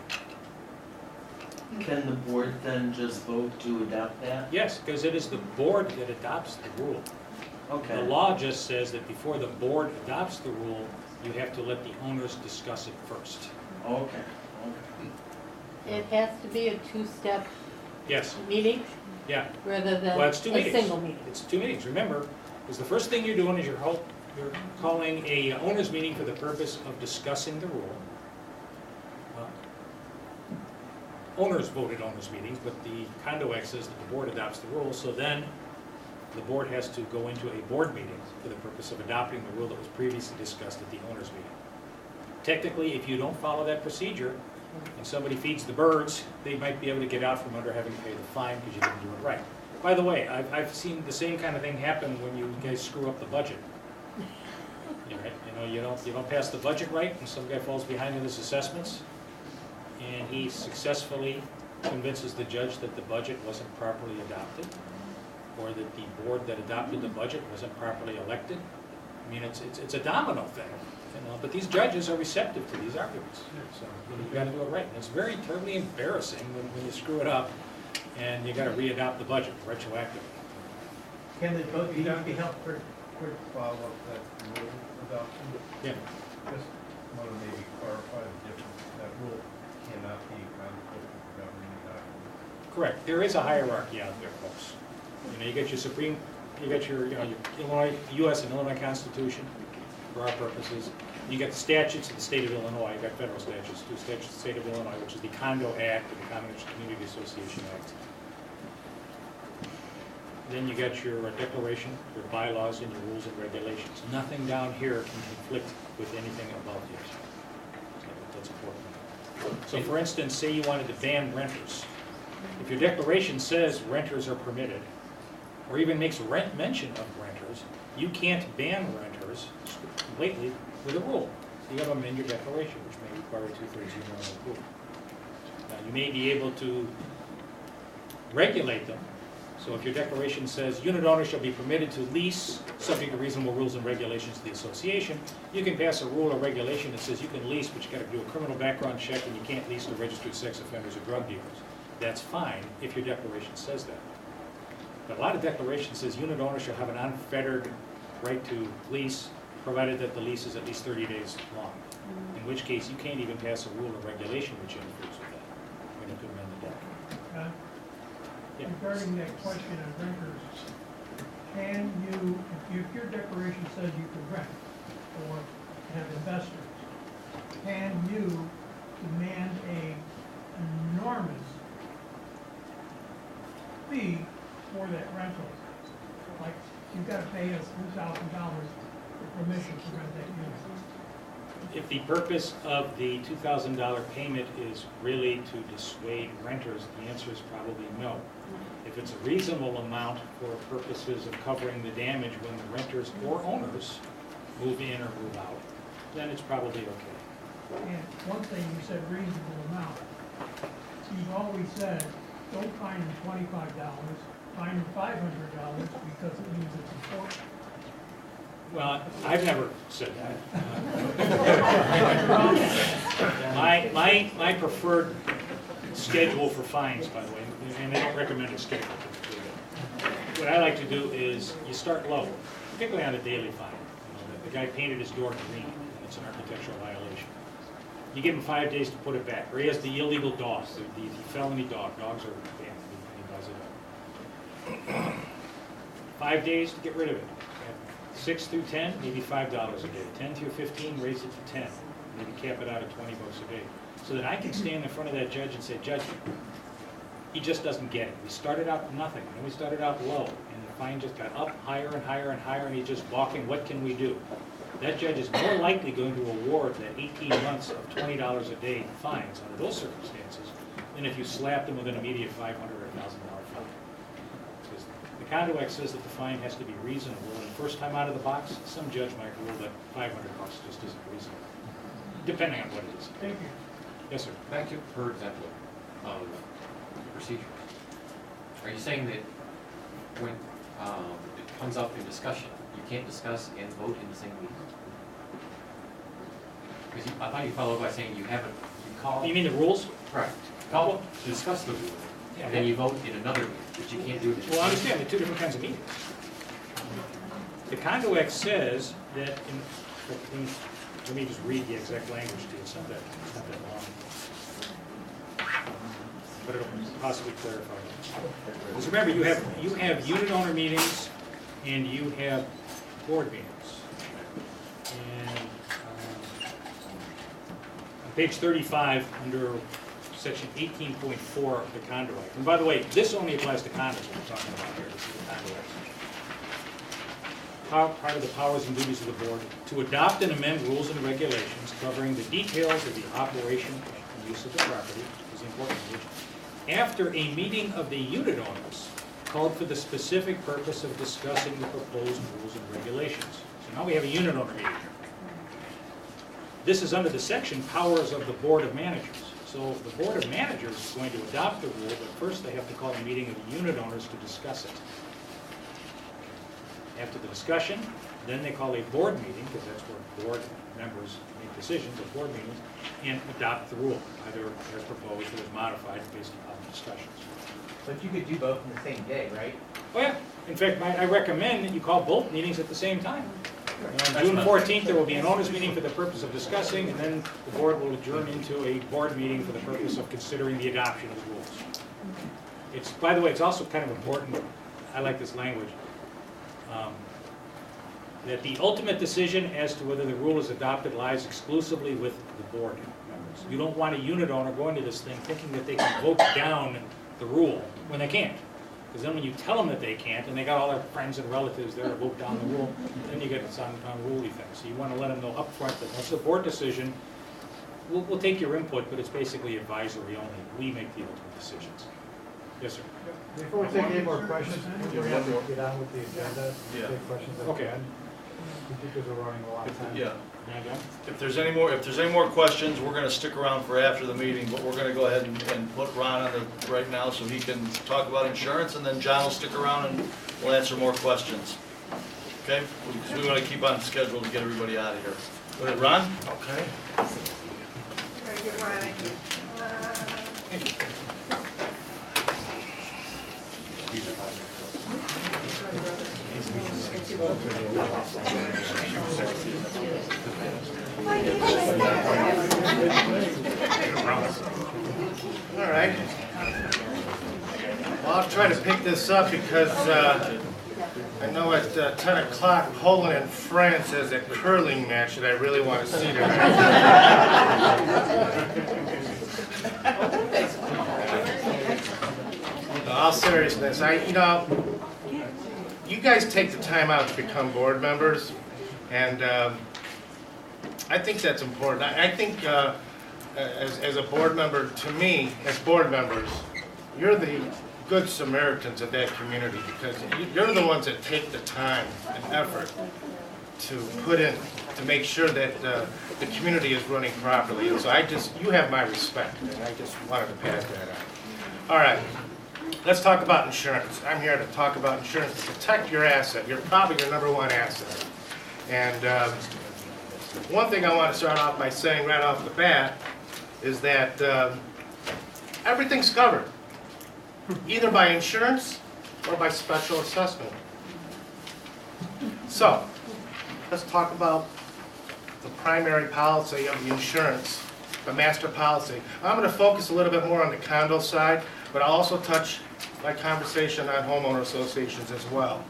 Can the board then just vote to adopt that? Yes, because it is the board that adopts the rule. Okay. The law just says that before the board adopts the rule, you have to let the owners discuss it first. Okay. It has to be a two-step Yes, meeting yeah. rather than Well, it's two a meetings. single meeting. It's 2 meetings. Remember, is the first thing you're doing is you're calling a owners meeting for the purpose of discussing the rule. Owners voted owners meetings, but the Condo Act says that the board adopts the rule, so then the board has to go into a board meeting for the purpose of adopting the rule that was previously discussed at the owners meeting. Technically, if you don't follow that procedure and somebody feeds the birds, they might be able to get out from under having to pay the fine because you didn't do it right. By the way, I've seen the same kind of thing happen when you guys screw up the budget. You don't pass the budget right, and some guy falls behind in his assessments, and he successfully convinces the judge that the budget wasn't properly adopted, or that the board that adopted the budget wasn't properly elected. I mean, it's a domino thing, but these judges are receptive to these arguments. So you've got to do it right. And it's very terribly embarrassing when you screw it up and you got to re-adopt the budget retroactively. Can the vote be held? Quick follow-up that rule adoption. Yeah. Just want to maybe clarify the difference. That rule cannot be a conflict with the governing document. Correct. There is a hierarchy out there, folks. You got your Illinois, U.S. and Illinois Constitution for our purposes. You got the statutes of the state of Illinois. You got federal statutes, 2 statutes of the state of Illinois, which is the Condo Act and the Condominiums Community Association Act. Then you got your declaration, your bylaws, and your rules and regulations. Nothing down here can conflict with anything above here. So that's important. So for instance, say you wanted to ban renters. If your declaration says renters are permitted, or even makes mention of renters, you can't ban renters completely with a rule. You have them in your declaration, which may require a 2/3 unanimous approval. Now, you may be able to regulate them. So if your declaration says unit owners shall be permitted to lease, subject to reasonable rules and regulations of the association, you can pass a rule or regulation that says you can lease, but you got to do a criminal background check, and you can't lease to registered sex offenders or drug dealers. That's fine if your declaration says that. But a lot of declarations says unit owners shall have an unfettered right to lease, provided that the lease is at least 30 days long. In which case, you can't even pass a rule or regulation which interferes with that. When you could amend the deck. Yeah. Regarding that question of renters, can you, if your declaration says you can rent or have investors, can you demand a enormous fee for that rental? Like you've got to pay us $2,000 for permission to rent that unit. If the purpose of the $2,000 payment is really to dissuade renters, the answer is probably no. If it's a reasonable amount for purposes of covering the damage when the renters or owners move in or move out, then it's probably okay. And one thing, you said reasonable amount. You've always said, don't fine them $25, fine them $500 because it means it's important. Well, I've never said that. My preferred schedule for fines, by the way, and they don't recommend a schedule. What I like to do is you start low, particularly on a daily fine. You know, the guy painted his door green, and it's an architectural violation. You give him 5 days to put it back. Or he has the illegal dogs, the felony dog. Dogs are banned. He buys a dog. 5 days to get rid of it. 6 through 10, maybe $5 a day. 10 through 15, raise it to 10. Maybe cap it out at $20 a day. So that I can stand in front of that judge and say, Judge, he just doesn't get it. We started out with nothing, and we started out low, and the fine just got up higher and higher and higher, and he's just balking. What can we do? That judge is more likely going to award that 18 months of $20 a day fines under those circumstances than if you slapped him with an immediate $500 or $1,000 fine. Because the Condo Act says that the fine has to be reasonable, and the first time out of the box, some judge might rule that $500 just isn't reasonable, depending on what it is. Thank you. Yes, sir. Back to, for example, of procedure. Are you saying that when it comes up in discussion, you can't discuss and vote in the same meeting? Because I thought you followed by saying you haven't, you call. You mean the rules? Correct. Call to discuss the rules, and then you vote in another meeting, but you can't do it. Well, I understand, they're two different kinds of meetings. The Condo Act says that let me just read the exact language to you, it's not that long. But it'll possibly clarify it. Because remember, you have unit owner meetings and you have board meetings. And on page 35, under section 18.4 of the Condo Act, and by the way, this only applies to condos we're talking about here, this is the Condo Act. Part of the powers and duties of the board to adopt and amend rules and regulations covering the details of the operation and use of the property, is important language, after a meeting of the unit owners called for the specific purpose of discussing the proposed rules and regulations. So now we have a unit owner meeting here. This is under the section powers of the Board of Managers. So the Board of Managers is going to adopt the rule, but first they have to call a meeting of the unit owners to discuss it. After the discussion, then they call a board meeting, because that's where board members make decisions at board meetings, and adopt the rule, either as proposed or as modified based upon the discussions. But you could do both in the same day, right? Oh yeah, in fact, I recommend that you call both meetings at the same time. On June 14th, there will be an owners meeting for the purpose of discussing, and then the board will adjourn into a board meeting for the purpose of considering the adoption of the rules. It's, by the way, it's also kind of important, I like this language, that the ultimate decision as to whether the rule is adopted lies exclusively with the board members. You don't want a unit owner going to this thing thinking that they can vote down the rule when they can't. Because then when you tell them that they can't, and they got all their friends and relatives there to vote down the rule, then you get this unruly thing. So you want to let them know up front that that's a board decision. We'll take your input, but it's basically advisory only. We make the ultimate decisions. Yes, sir. Before we take any more questions, we're going to get on with the agenda. Yeah. Take questions at Okay. the end. Because we're running a lot of time. Yeah. If there's any more questions, we're gonna stick around for after the meeting, but we're gonna go ahead and put Ron on the right now so he can talk about insurance, and then John will stick around and we'll answer more questions. Okay? Because we wanna keep on schedule to get everybody out of here. Go ahead, Ron? Okay. Very good, Ronnie. All right. Well, I'll try to pick this up because I know at 10 o'clock Poland and France has a curling match that I really want to see tonight. In all seriousness, you you guys take the time out to become board members, and I think that's important. I think as a board member, to me, as board members, you're the good Samaritans of that community, because you're the ones that take the time and effort to put in to make sure that the community is running properly. And so you have my respect, and I just wanted to pass that on. All right, let's talk about insurance. I'm here to talk about insurance to protect your asset. You're probably your number one asset. And one thing I want to start off by saying right off the bat is that everything's covered, either by insurance or by special assessment. So, let's talk about the primary policy of the insurance, the master policy. I'm going to focus a little bit more on the condo side, but I'll also touch my conversation on homeowner associations as well.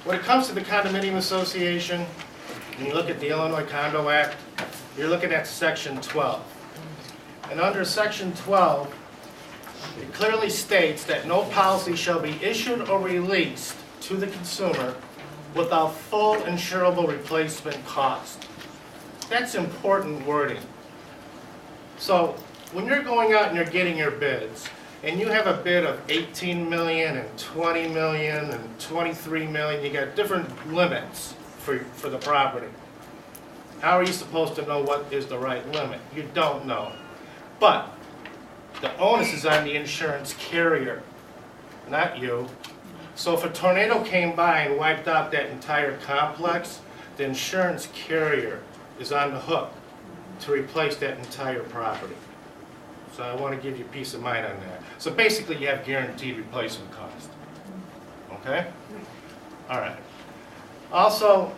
When it comes to the Condominium Association, when you look at the Illinois Condo Act, you're looking at Section 12. And under Section 12, it clearly states that no policy shall be issued or released to the consumer without full insurable replacement cost. That's important wording. So when you're going out and you're getting your bids, and you have a bid of 18 million and 20 million and 23 million, you got different limits for the property. How are you supposed to know what is the right limit? You don't know. But the onus is on the insurance carrier, not you. So if a tornado came by and wiped out that entire complex, the insurance carrier is on the hook to replace that entire property. So I want to give you peace of mind on that. So basically you have guaranteed replacement cost. Okay? All right. Also,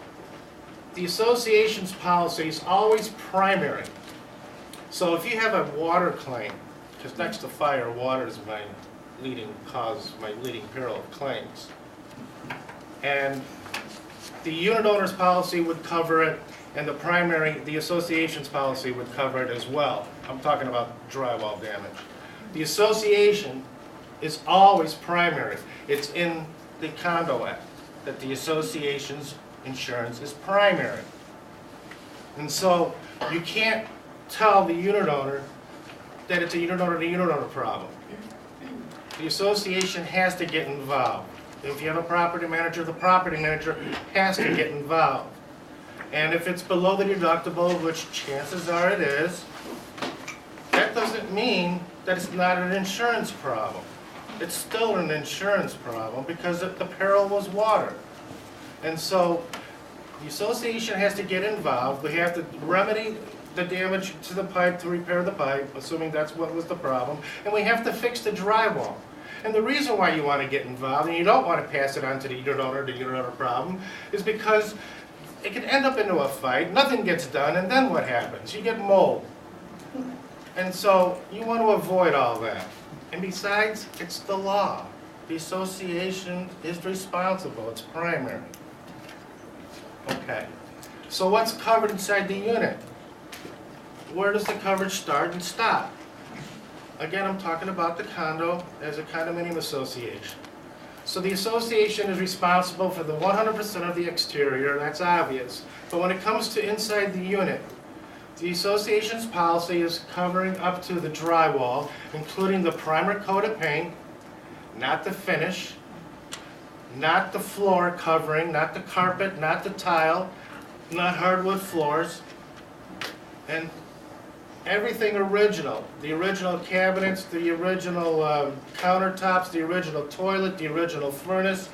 the association's policy is always primary. So if you have a water claim, because next to fire, water is my leading peril of claims. And the unit owner's policy would cover it, and the association's policy would cover it as well. I'm talking about drywall damage. The association is always primary. It's in the Condo Act that the association's insurance is primary. And so you can't tell the unit owner that it's a unit owner to unit owner problem. The association has to get involved. If you have a property manager, the property manager has to get involved. And if it's below the deductible, which chances are it is, that doesn't mean that it's not an insurance problem. It's still an insurance problem because the peril was water. And so the association has to get involved. We have to remedy the damage to the pipe, to repair the pipe, assuming that's what was the problem, and we have to fix the drywall. And the reason why you want to get involved, and you don't want to pass it on to the unit owner problem, is because it can end up into a fight, nothing gets done, and then what happens? You get mold. And so you want to avoid all that. And besides, it's the law. The association is responsible, it's primary. Okay, so what's covered inside the unit? Where does the coverage start and stop? Again, I'm talking about the condo as a condominium association. So the association is responsible for the 100% of the exterior, that's obvious. But when it comes to inside the unit, the association's policy is covering up to the drywall, including the primer coat of paint, not the finish, not the floor covering, not the carpet, not the tile, not hardwood floors, and everything original. The original cabinets, the original countertops, the original toilet, the original furnace.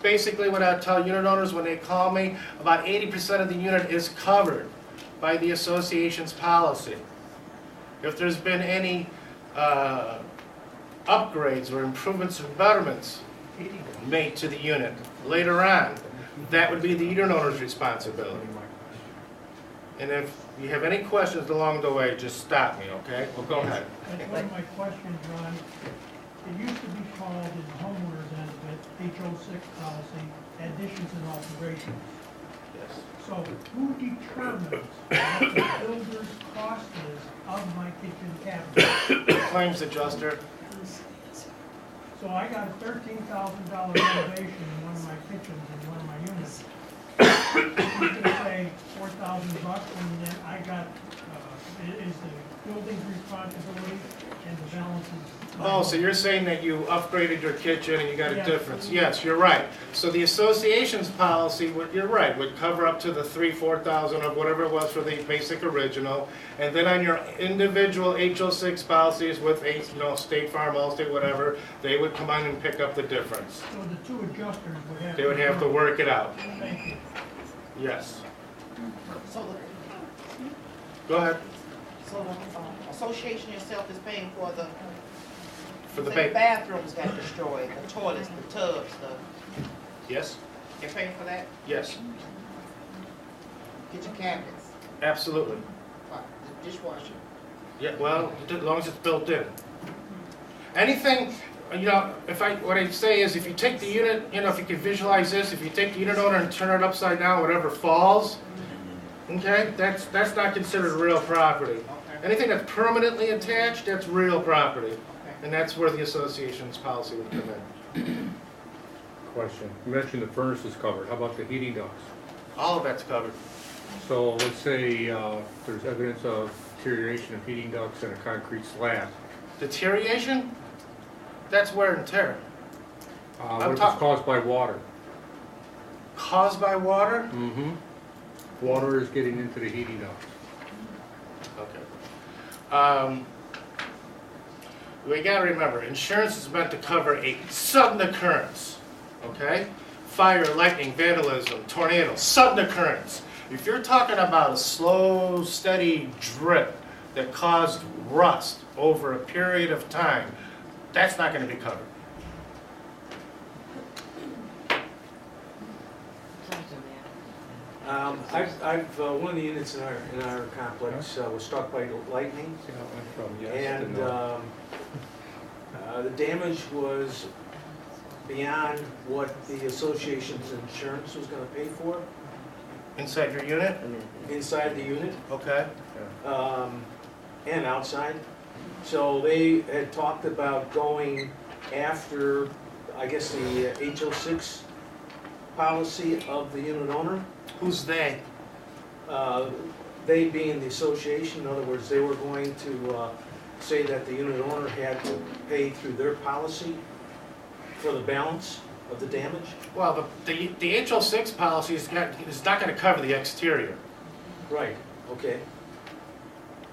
Basically what I tell unit owners when they call me, about 80% of the unit is covered by the association's policy. If there's been any upgrades or improvements or betterments made to the unit later on, that would be the unit owner's responsibility. And if you have any questions along the way, just stop me, okay? Well, go ahead. That's one of my questions, Ron. It used to be called in the homeowner's end of it, H06 policy, additions and alterations. Yes. So who determines what the builder's cost is of my kitchen cabinet? Claims adjuster. So I got a $13,000 renovation in one of my kitchens in one of my units. You could say $4,000, and then I got, is the building's responsibility and the balance is. Oh, so you're saying that you upgraded your kitchen and you got a Yes. difference? Yes, you're right. So the association's policy, you're right, would cover up to the 4,000 of whatever it was for the basic original. And then on your individual HO6 policies with, State Farm, Allstate, whatever, they would come on and pick up the difference. So the two adjusters would have. They would have to work it out. Thank you. Yes. So Go ahead. so the association itself is paying for the, For the say bathrooms got destroyed, the toilets, the tubs, Yes? they're paying for that? Yes, Kitchen cabinets, absolutely. the dishwasher. Yeah, well, as long as it's built in. Anything, what I say is if you take the unit, if you can visualize this, if you take the unit owner and turn it upside down, whatever falls, okay, that's not considered real property. Anything that's permanently attached, that's real property. And that's where the association's policy would come in. Question, you mentioned the furnace is covered, how about the heating ducts? All of that's covered. So let's say there's evidence of deterioration of heating ducts and a concrete slab. Deterioration? That's wear and tear. What if it's caused by water? Caused by water? Mm-hmm. Water is getting into the heating ducts. Okay. We gotta remember, insurance is meant to cover a sudden occurrence, okay? Fire, lightning, vandalism, tornado, sudden occurrence. If you're talking about a slow, steady drip that caused rust over a period of time, that's not gonna be covered. One of the units in our complex was struck by lightning, and the damage was beyond what the association's insurance was gonna pay for Inside your unit? inside the unit, Okay. and outside. So they had talked about going after, I guess, the HO6 policy of the unit owner. Who's they? They being the association, in other words, they were going to say that the unit owner had to pay through their policy for the balance of the damage. Well, the HO6 policy is not gonna cover the exterior. Right, okay.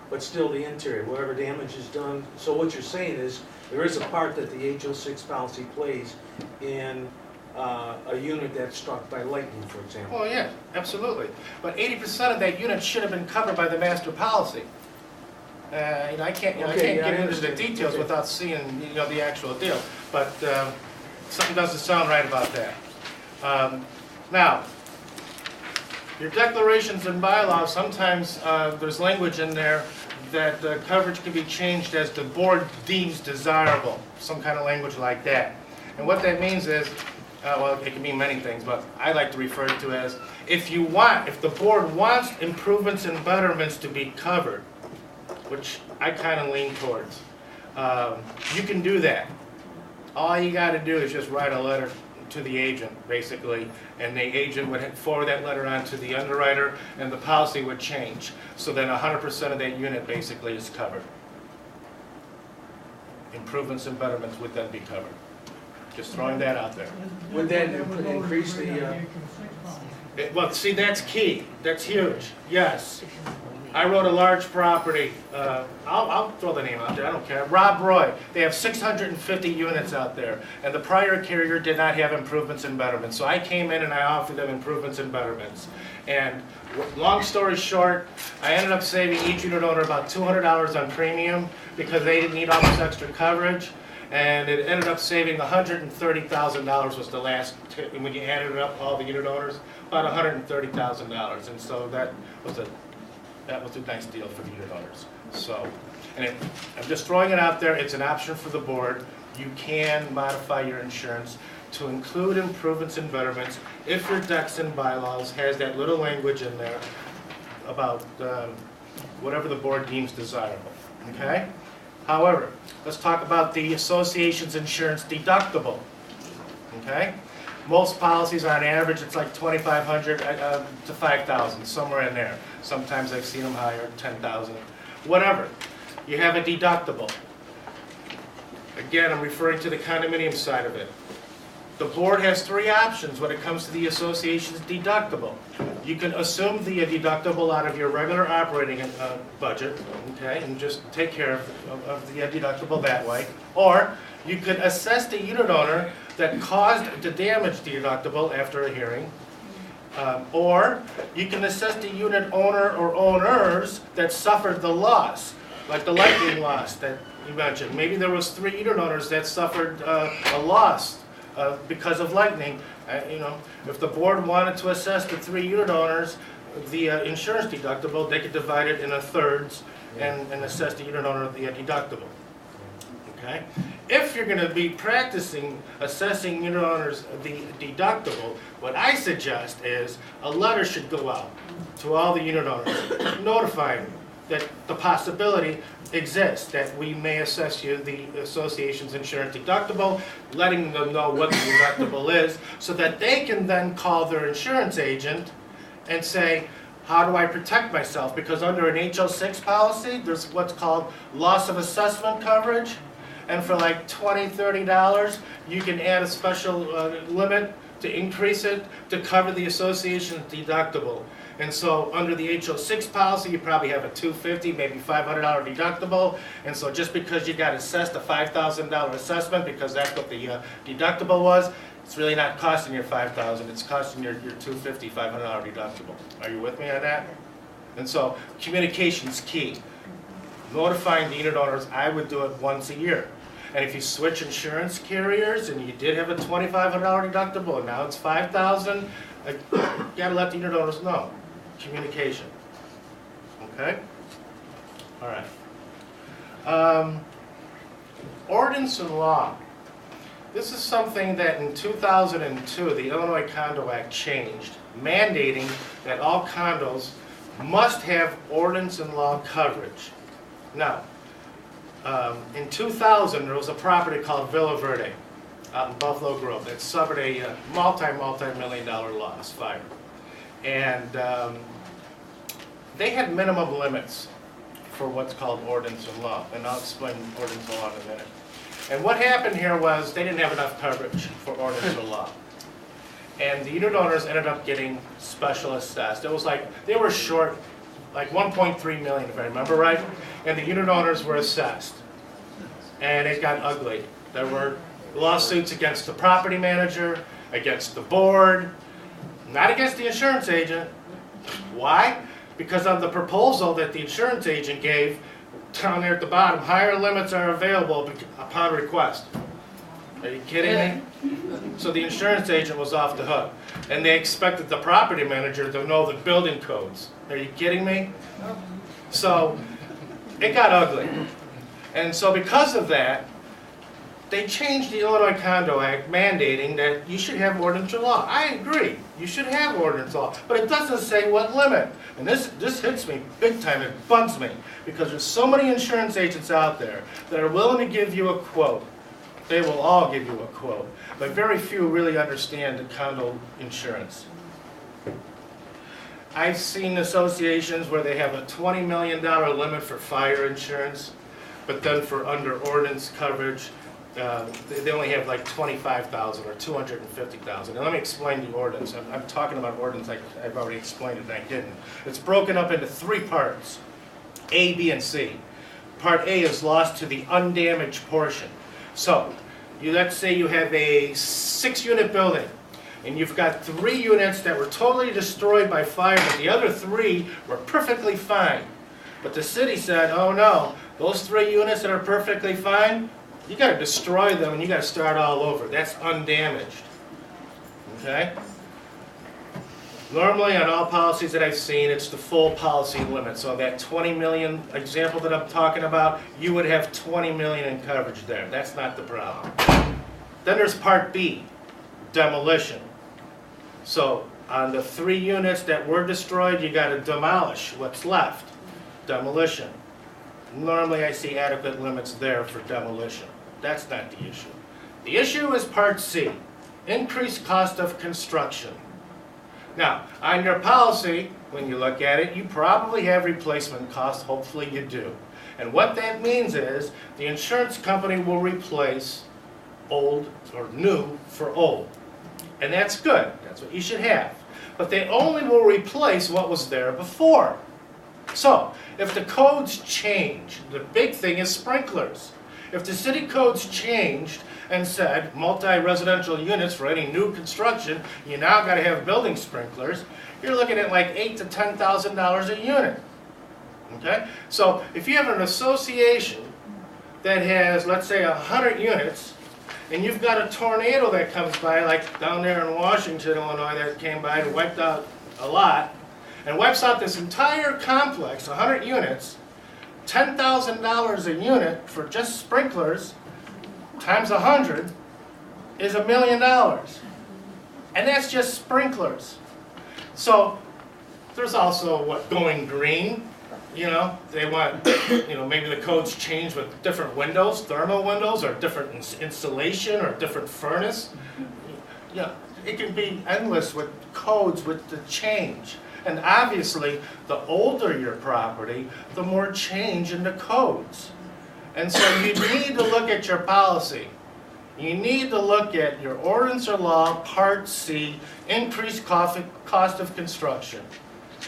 But still the interior, whatever damage is done. So what you're saying is, there is a part that the HO6 policy plays in a unit that's struck by lightning, for example. Oh, yeah, absolutely. But 80% of that unit should have been covered by the master policy. I can't Okay, yeah, I get into the understand. details Okay. without seeing, the actual deal. But something doesn't sound right about that. Now, your declarations and bylaws, sometimes there's language in there that coverage can be changed as the board deems desirable, some kind of language like that. And what that means is, well, it can mean many things, but I like to refer to it as, if the board wants improvements and betterments to be covered, which I kind of lean towards, you can do that. All you got to do is just write a letter to the agent, basically, and the agent would forward that letter on to the underwriter, and the policy would change. So then 100% of that unit basically is covered. Improvements and betterments would then be covered. Just throwing that out there. Would that would increase always bring the, up HO6 policy. Well, see, that's key. That's huge. Yes. I wrote a large property, I'll throw the name out there, I don't care, Rob Roy. They have 650 units out there, and the prior carrier did not have improvements and betterments. So I came in and I offered them improvements and betterments. And long story short, I ended up saving each unit owner about $200 on premium because they didn't need all this extra coverage. And it ended up saving $130,000 was the last, when you added it up, all the unit owners, about $130,000. And so that was a nice deal for the unit owners. So, I'm just throwing it out there, it's an option for the board. You can modify your insurance to include improvements and betterments if your decks and bylaws has that little language in there about whatever the board deems desirable, okay? However, let's talk about the association's insurance deductible, okay? Most policies on average, it's like 2,500 to 5,000, somewhere in there. Sometimes I've seen them higher, 10,000, whatever. You have a deductible. Again, I'm referring to the condominium side of it. The board has three options when it comes to the association's deductible. You can assume the deductible out of your regular operating budget, okay, and just take care of the deductible that way. Or you could assess the unit owner that caused the damage deductible after a hearing. Or you can assess the unit owner or owners that suffered the loss, like the lightning loss that you mentioned. Maybe there was 3 unit owners that suffered a loss because of lightning. You know, if the board wanted to assess the 3 unit owners, the insurance deductible, they could divide it into thirds and assess the unit owner the deductible. Okay? If you're going to be practicing assessing unit owners the deductible, what I suggest is a letter should go out to all the unit owners notifying them that the possibility exists that we may assess you the association's insurance deductible, letting them know what the deductible is, so that they can then call their insurance agent and say, how do I protect myself? Because under an HO6 policy, there's what's called loss of assessment coverage, and for like $20, $30, you can add a special limit to increase it to cover the association's deductible. And so under the HO6 policy, you probably have a $250, maybe $500 deductible. And so just because you got assessed a $5,000 assessment, because that's what the deductible was, it's really not costing you $5,000. It's costing your $250, $500 deductible. Are you with me on that? And so communication's key. Notifying the unit owners, I would do it once a year. And if you switch insurance carriers and you did have a $2,500 deductible and now it's $5,000, you gotta let the unit owners know. Communication. Okay? All right. Ordinance and law. This is something that in 2002, the Illinois Condo Act changed, mandating that all condos must have ordinance and law coverage. Now, in 2000, there was a property called Villa Verde out in Buffalo Grove that suffered a multi-million-dollar loss, fire. And they had minimum limits for what's called ordinance and law, and I'll explain ordinance and law in a minute. And what happened here was they didn't have enough coverage for ordinance and law. And the unit owners ended up getting special assessed. It was like, they were short like 1.3 million, if I remember right, and the unit owners were assessed. And it got ugly. There were lawsuits against the property manager, against the board, not against the insurance agent. Why? Because of the proposal that the insurance agent gave, down there at the bottom, higher limits are available upon request. Are you kidding me? So the insurance agent was off the hook. And they expected the property manager to know the building codes. Are you kidding me? So it got ugly. And so because of that, they changed the Illinois Condo Act mandating that you should have ordinance or law. I agree, you should have ordinance law, but it doesn't say what limit. And this hits me big time, it bugs me, because there's so many insurance agents out there that are willing to give you a quote. They will all give you a quote, but very few really understand the condo insurance. I've seen associations where they have a $20 million limit for fire insurance, but then for under ordinance coverage, they only have like 25,000 or 250,000. And let me explain the ordinance. I'm talking about ordinance like I've already explained it and I didn't. It's broken up into 3 parts, A, B, and C. Part A is lost to the undamaged portion. So, let's say you have a 6-unit building, and you've got 3 units that were totally destroyed by fire, but the other 3 were perfectly fine. But the city said, oh no, those 3 units that are perfectly fine, you got to destroy them and you got to start all over. That's undamaged. Okay? Normally on all policies that I've seen, it's the full policy limit. So that 20 million example that I'm talking about, you would have 20 million in coverage there. That's not the problem. Then there's Part B, demolition. So on the 3 units that were destroyed, you got to demolish what's left. Demolition. normally I see adequate limits there for demolition. That's not the issue. The issue is Part C, increased cost of construction. Now, on your policy, when you look at it, you probably have replacement costs, hopefully you do. And what that means is, the insurance company will replace old or new for old. And that's good, that's what you should have. But they only will replace what was there before. So, if the codes change, the big thing is sprinklers. If the city codes changed and said multi-residential units for any new construction, you now gotta have building sprinklers, you're looking at like $8,000 to $10,000 a unit. Okay? So, if you have an association that has, let's say, 100 units, and you've got a tornado that comes by, like down there in Washington, Illinois, that came by and wiped out a lot, and wipes out this entire complex, 100 units, $10,000 a unit for just sprinklers, times 100, is $1 million. And that's just sprinklers. So, there's also, what, going green? You know, they want, maybe the codes change with different windows, thermal windows, or different insulation, or different furnace. Yeah, it can be endless with codes with the change. And obviously, the older your property, the more change in the codes. And so you need to look at your policy. You need to look at your ordinance or law, Part C, increased cost of construction.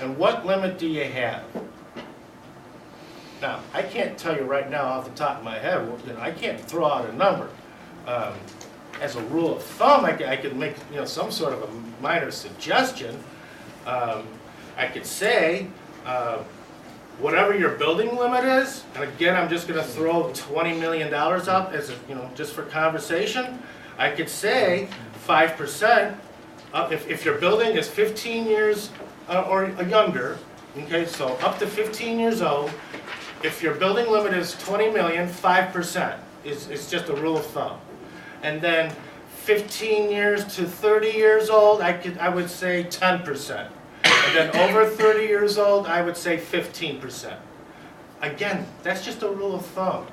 And what limit do you have? Now, I can't tell you right now off the top of my head, I can't throw out a number. As a rule of thumb, I could make some sort of a minor suggestion. I could say, whatever your building limit is, and again, I'm just going to throw $20 million out as just for conversation. I could say 5%. If your building is 15 years or younger, okay, so up to 15 years old. If your building limit is 20 million, 5% is just a rule of thumb. And then 15 years to 30 years old, I would say 10%. And then over 30 years old, I would say 15%. Again, that's just a rule of thumb.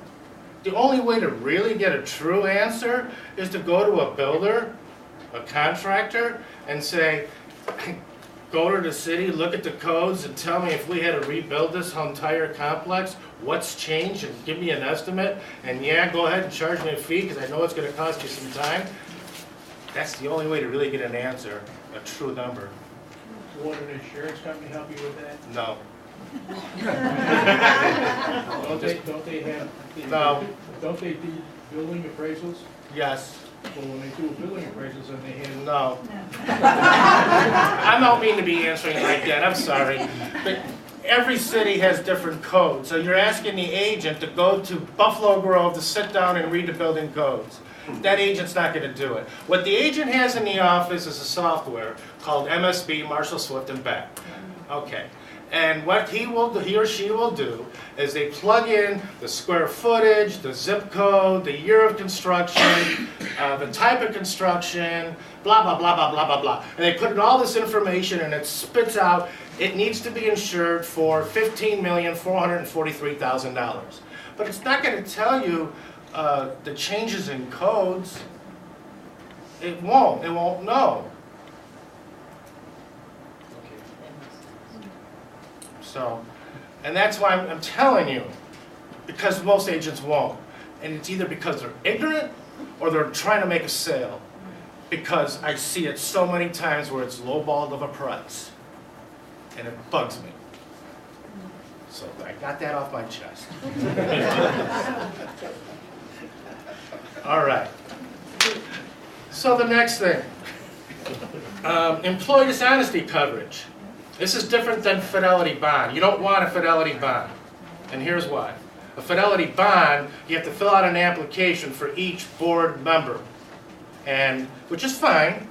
The only way to really get a true answer is to go to a builder, a contractor, and say, go to the city, look at the codes, and tell me if we had to rebuild this entire complex, what's changed, and give me an estimate. And yeah, go ahead and charge me a fee, because I know it's going to cost you some time. That's the only way to really get an answer, a true number. So would an insurance company help you with that? No. Don't they have? No. Don't they do building appraisals? Yes. Well, when they do building appraisals, then they have. No. I don't mean to be answering like that, I'm sorry. But every city has different codes. So you're asking the agent to go to Buffalo Grove to sit down and read the building codes. That agent's not going to do it. What the agent has in the office is a software called MSB, Marshall, Swift, and Beck. Okay. And what he or she will do is they plug in the square footage, the zip code, the year of construction, the type of construction, blah, blah, blah, blah, blah, blah, blah. And they put in all this information and it spits out, it needs to be insured for $15,443,000. But it's not going to tell you the changes in codes. It won't know. So, and that's why I'm telling you, because most agents won't. And it's either because they're ignorant or they're trying to make a sale. Because I see it so many times where it's lowballed of a price. And it bugs me. So I got that off my chest. All right. So the next thing, employee dishonesty coverage. This is different than fidelity bond. You don't want a fidelity bond. And here's why. A fidelity bond, you have to fill out an application for each board member. And, which is fine,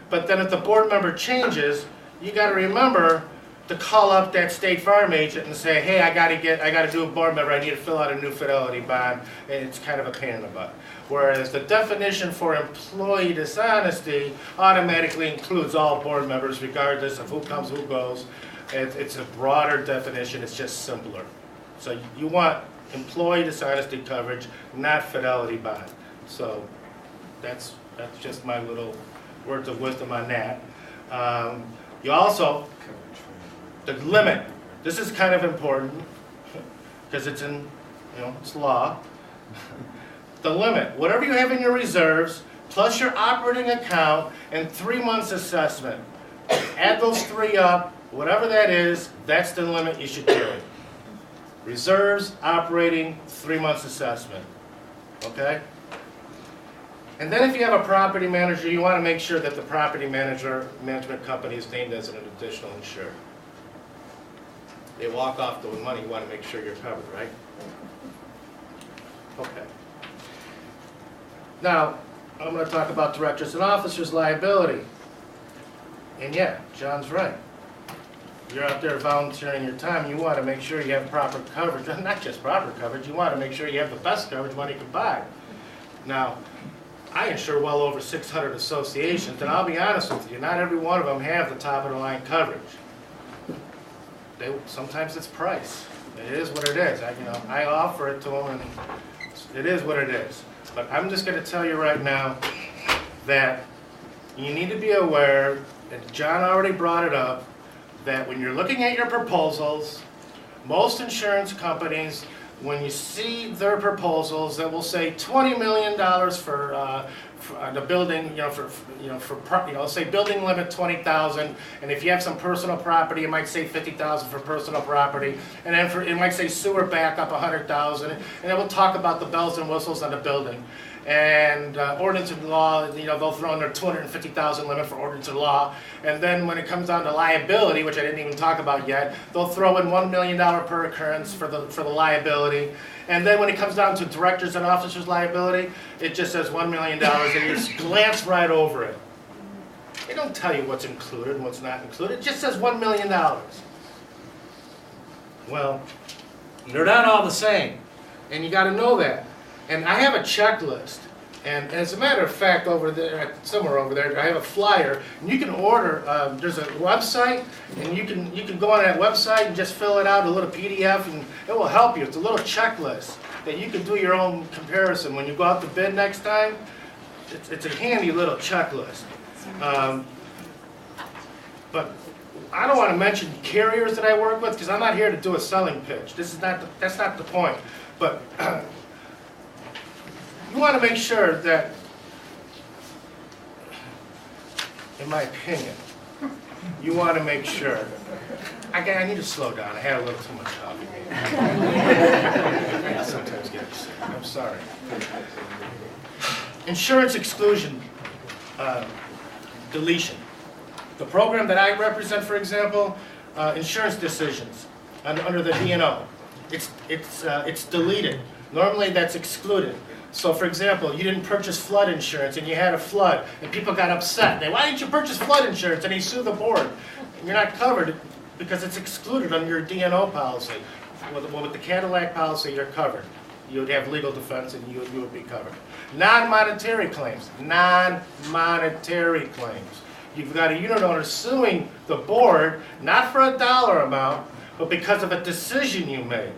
but then if the board member changes, you gotta remember to call up that State Farm agent and say, hey, I gotta do a board member, I need to fill out a new fidelity bond, and it's kind of a pain in the butt. Whereas the definition for employee dishonesty automatically includes all board members regardless of who comes, who goes. It's a broader definition, it's just simpler. So you want employee dishonesty coverage, not fidelity bond. So that's just my little words of wisdom on that. You also, the limit, this is kind of important because it's in, it's law. The limit, whatever you have in your reserves, plus your operating account and 3 months assessment. Add those three up, whatever that is, that's the limit you should carry. Reserves, operating, 3 months assessment, okay? And then if you have a property manager, you want to make sure that the property management company is named as an additional insured. They walk off the money, you want to make sure you're covered, right? Okay. Now, I'm going to talk about directors and officers liability. And yeah, John's right. You're out there volunteering your time, you want to make sure you have proper coverage. Not just proper coverage, you want to make sure you have the best coverage money can buy. Now, I insure well over 600 associations, and I'll be honest with you, not every one of them have the top of the line coverage. Sometimes it's price. It is what it is. I offer it to them, and it is what it is. But I'm just going to tell you right now that you need to be aware, and John already brought it up, that when you're looking at your proposals, most insurance companies, when you see their proposals, that will say $20 million for the building, say building limit 20,000, and if you have some personal property, it might say 50,000 for personal property, and then it might say sewer backup 100,000, and it will talk about the bells and whistles on the building. And ordinance and law, they'll throw in their 250,000 limit for ordinance and law. And then when it comes down to liability, which I didn't even talk about yet, they'll throw in $1 million per occurrence for the liability. And then when it comes down to directors and officers liability, it just says $1 million, and you just glance right over it. They don't tell you what's included and what's not included. It just says $1 million. Well, they're not all the same, and you got to know that. And I have a checklist, and as a matter of fact, over there, somewhere over there, I have a flyer, and you can order, there's a website, and you can go on that website and just fill it out, a little PDF, and it will help you. It's a little checklist that you can do your own comparison. When you go out to bid next time, it's a handy little checklist. But I don't want to mention carriers that I work with, because I'm not here to do a selling pitch. That's not the point. But you want to make sure that, in my opinion, you want to make sure. I need to slow down. I had a little too much coffee. I sometimes get upset. I'm sorry. Insurance exclusion, deletion. The program that I represent, for example, insurance decisions under the D&O, it's deleted. Normally that's excluded. So for example, you didn't purchase flood insurance and you had a flood and people got upset. Why didn't you purchase flood insurance? And you sue the board. And you're not covered because it's excluded under your D&O policy. With the Cadillac policy, you're covered. You would have legal defense and you would be covered. Non-monetary claims. Non-monetary claims. You've got a unit owner suing the board, not for a dollar amount, but because of a decision you made.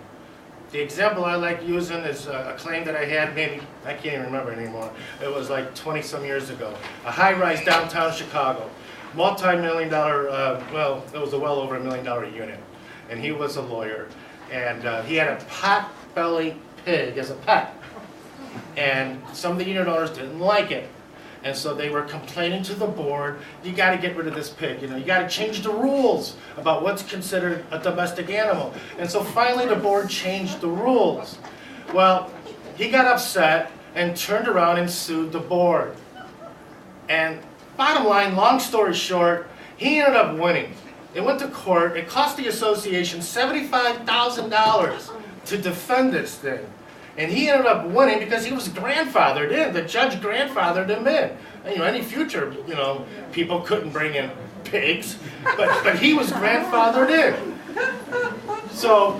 The example I like using is a claim that I had, maybe, I can't even remember anymore. It was like 20-some years ago. A high-rise downtown Chicago, multi-million-dollar, it was well over $1 million unit. And he was a lawyer. And he had a pot-belly pig as a pet. And some of the unit owners didn't like it. And so they were complaining to the board, you got to get rid of this pig. You got to change the rules about what's considered a domestic animal. And so finally the board changed the rules. Well, he got upset and turned around and sued the board. And bottom line, long story short, he ended up winning. It went to court. It cost the association $75,000 to defend this thing. And he ended up winning because he was grandfathered in. The judge grandfathered him in. Any future, people couldn't bring in pigs, but he was grandfathered in. So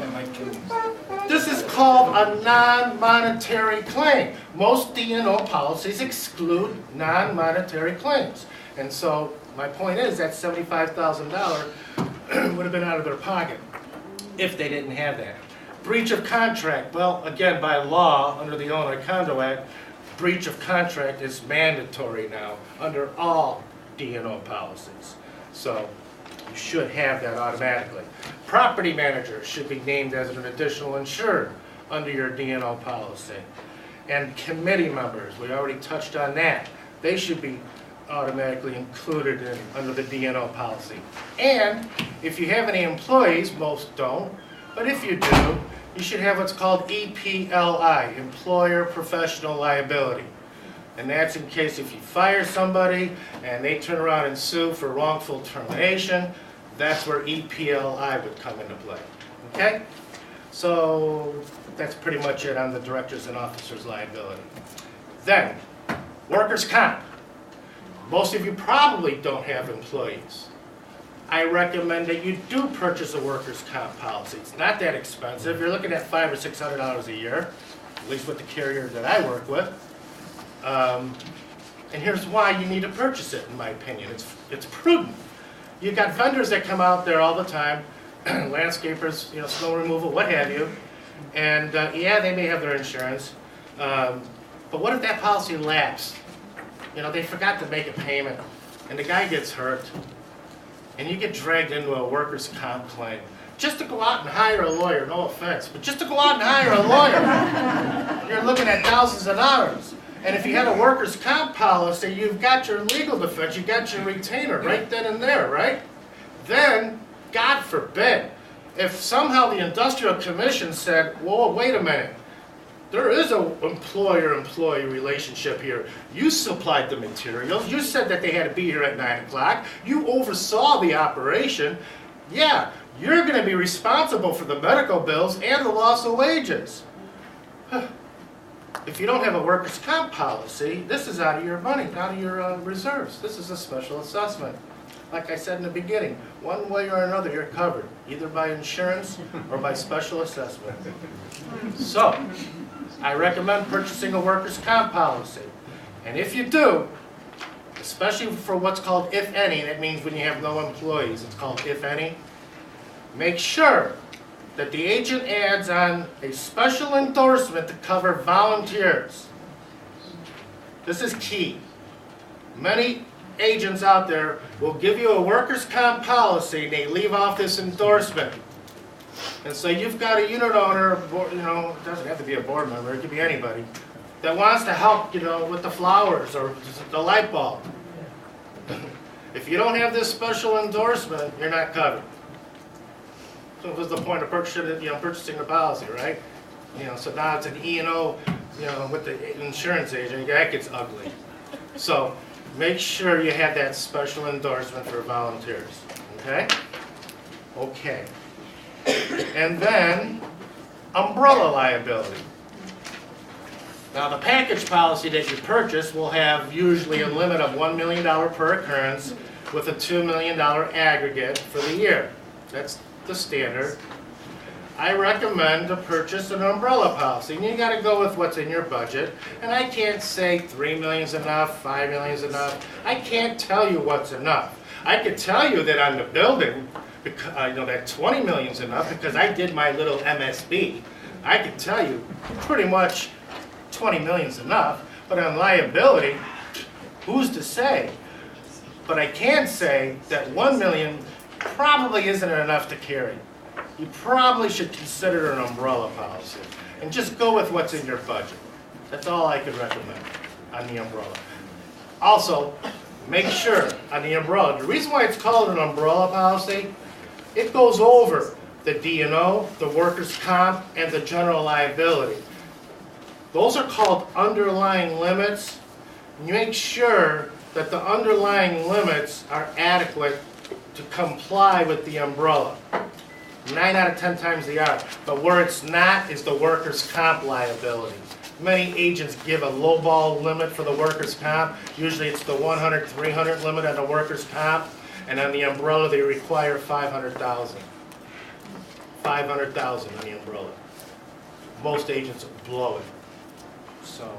this is called a non-monetary claim. Most D&O policies exclude non-monetary claims. And so my point is that $75,000 would have been out of their pocket if they didn't have that. Breach of contract, well, again, by law, under the Illinois Condo Act, breach of contract is mandatory now under all D&O policies. So you should have that automatically. Property manager should be named as an additional insured under your D&O policy. And committee members, we already touched on that. They should be automatically included in, under the D&O policy. And if you have any employees, most don't, but if you do, you should have what's called EPLI, Employer Professional Liability. And that's in case if you fire somebody and they turn around and sue for wrongful termination, that's where EPLI would come into play. Okay? So that's pretty much it on the directors and officers liability. Then, workers' comp. Most of you probably don't have employees. I recommend that you do purchase a workers' comp policy. It's not that expensive. You're looking at $500 or $600 a year, at least with the carrier that I work with. And here's why you need to purchase it, in my opinion. It's prudent. You've got vendors that come out there all the time, landscapers, snow removal, what have you. And yeah, they may have their insurance. But what if that policy lapsed? They forgot to make a payment, and the guy gets hurt, and you get dragged into a workers' comp claim. Just to go out and hire a lawyer, no offense, but just to go out and hire a lawyer, you're looking at thousands of dollars. And if you had a workers' comp policy, you've got your legal defense, you've got your retainer right then and there, right? Then, God forbid, if somehow the Industrial Commission said, whoa, wait a minute, there is an employer-employee relationship here. You supplied the materials. You said that they had to be here at 9 o'clock. You oversaw the operation. Yeah, you're going to be responsible for the medical bills and the loss of wages. If you don't have a workers' comp policy, this is out of your money, out of your reserves. This is a special assessment. Like I said in the beginning, one way or another, you're covered, either by insurance or by special assessment. So, I recommend purchasing a workers' comp policy. And if you do, especially for what's called if any, that means when you have no employees, it's called if any, make sure that the agent adds on a special endorsement to cover volunteers. This is key. Many agents out there will give you a workers' comp policy and they leave off this endorsement. And so you've got a unit owner, it doesn't have to be a board member, it could be anybody, that wants to help, with the flowers or the light bulb. If you don't have this special endorsement, you're not covered. So what was the point of purchasing a policy, right? So now it's an E&O, with the insurance agent, that gets ugly. So make sure you have that special endorsement for volunteers, okay? Okay. And then, umbrella liability. Now the package policy that you purchase will have usually a limit of $1 million per occurrence with a $2 million aggregate for the year. That's the standard. I recommend to purchase an umbrella policy. And you got to go with what's in your budget. And I can't say $3 million is enough, $5 million is enough. I can't tell you what's enough. I could tell you that on the building, because, that $20 million is enough because I did my little MSB. I could tell you pretty much $20 million is enough. But on liability, who's to say? But I can say that $1 million probably isn't enough to carry. You probably should consider an umbrella policy and just go with what's in your budget. That's all I could recommend on the umbrella. Also, make sure on the umbrella, the reason why it's called an umbrella policy, it goes over the D&O, the workers' comp, and the general liability. Those are called underlying limits. You make sure that the underlying limits are adequate to comply with the umbrella. 9 out of 10 times they are. But where it's not is the workers' comp liability. Many agents give a lowball limit for the workers' comp. Usually it's the 100, 300 limit on the workers' comp. And on the umbrella, they require 500,000. 500,000 on the umbrella. Most agents blow it. So,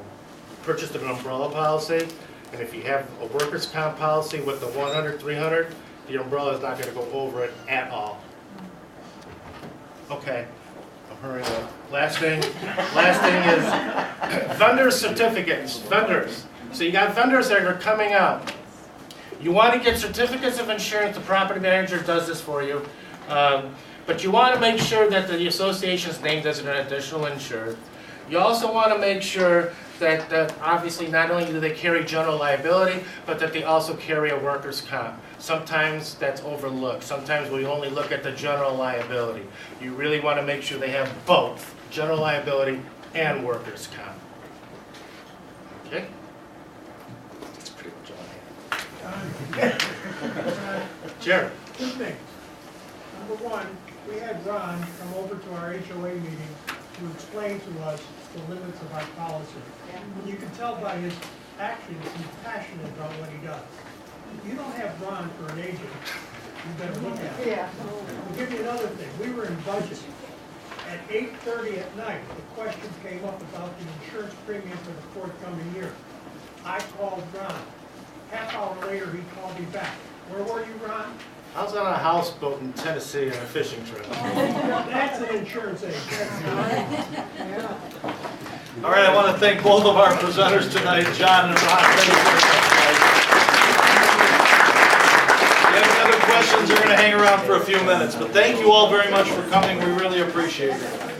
purchase an umbrella policy. And if you have a workers' comp policy with the 100, 300, the umbrella is not going to go over it at all. Okay, hurry up. Last thing is vendor certificates, vendors. So you got vendors that are coming out. You want to get certificates of insurance, the property manager does this for you. But you want to make sure that the association's named as an additional insured. You also want to make sure that obviously not only do they carry general liability, but that they also carry a workers' comp. Sometimes that's overlooked. Sometimes we only look at the general liability. You really want to make sure they have both, general liability and workers' comp. Okay? That's pretty much all I have. Jerry? Two things. Number one, we had Ron come over to our HOA meeting to explain to us the limits of our policy. And you can tell by his actions, he's passionate about what he does. If you don't have Ron for an agent, you better look at it. I'll give you another thing. We were in budget. At 8:30 at night, the question came up about the insurance premium for the forthcoming year. I called Ron. Half hour later, he called me back. Where were you, Ron? I was on a houseboat in Tennessee on a fishing trip. That's an insurance agent. All right, I want to thank both of our presenters tonight, John and Ron. Thank you very much. If you have any other questions, they're going to hang around for a few minutes. But thank you all very much for coming. We really appreciate it.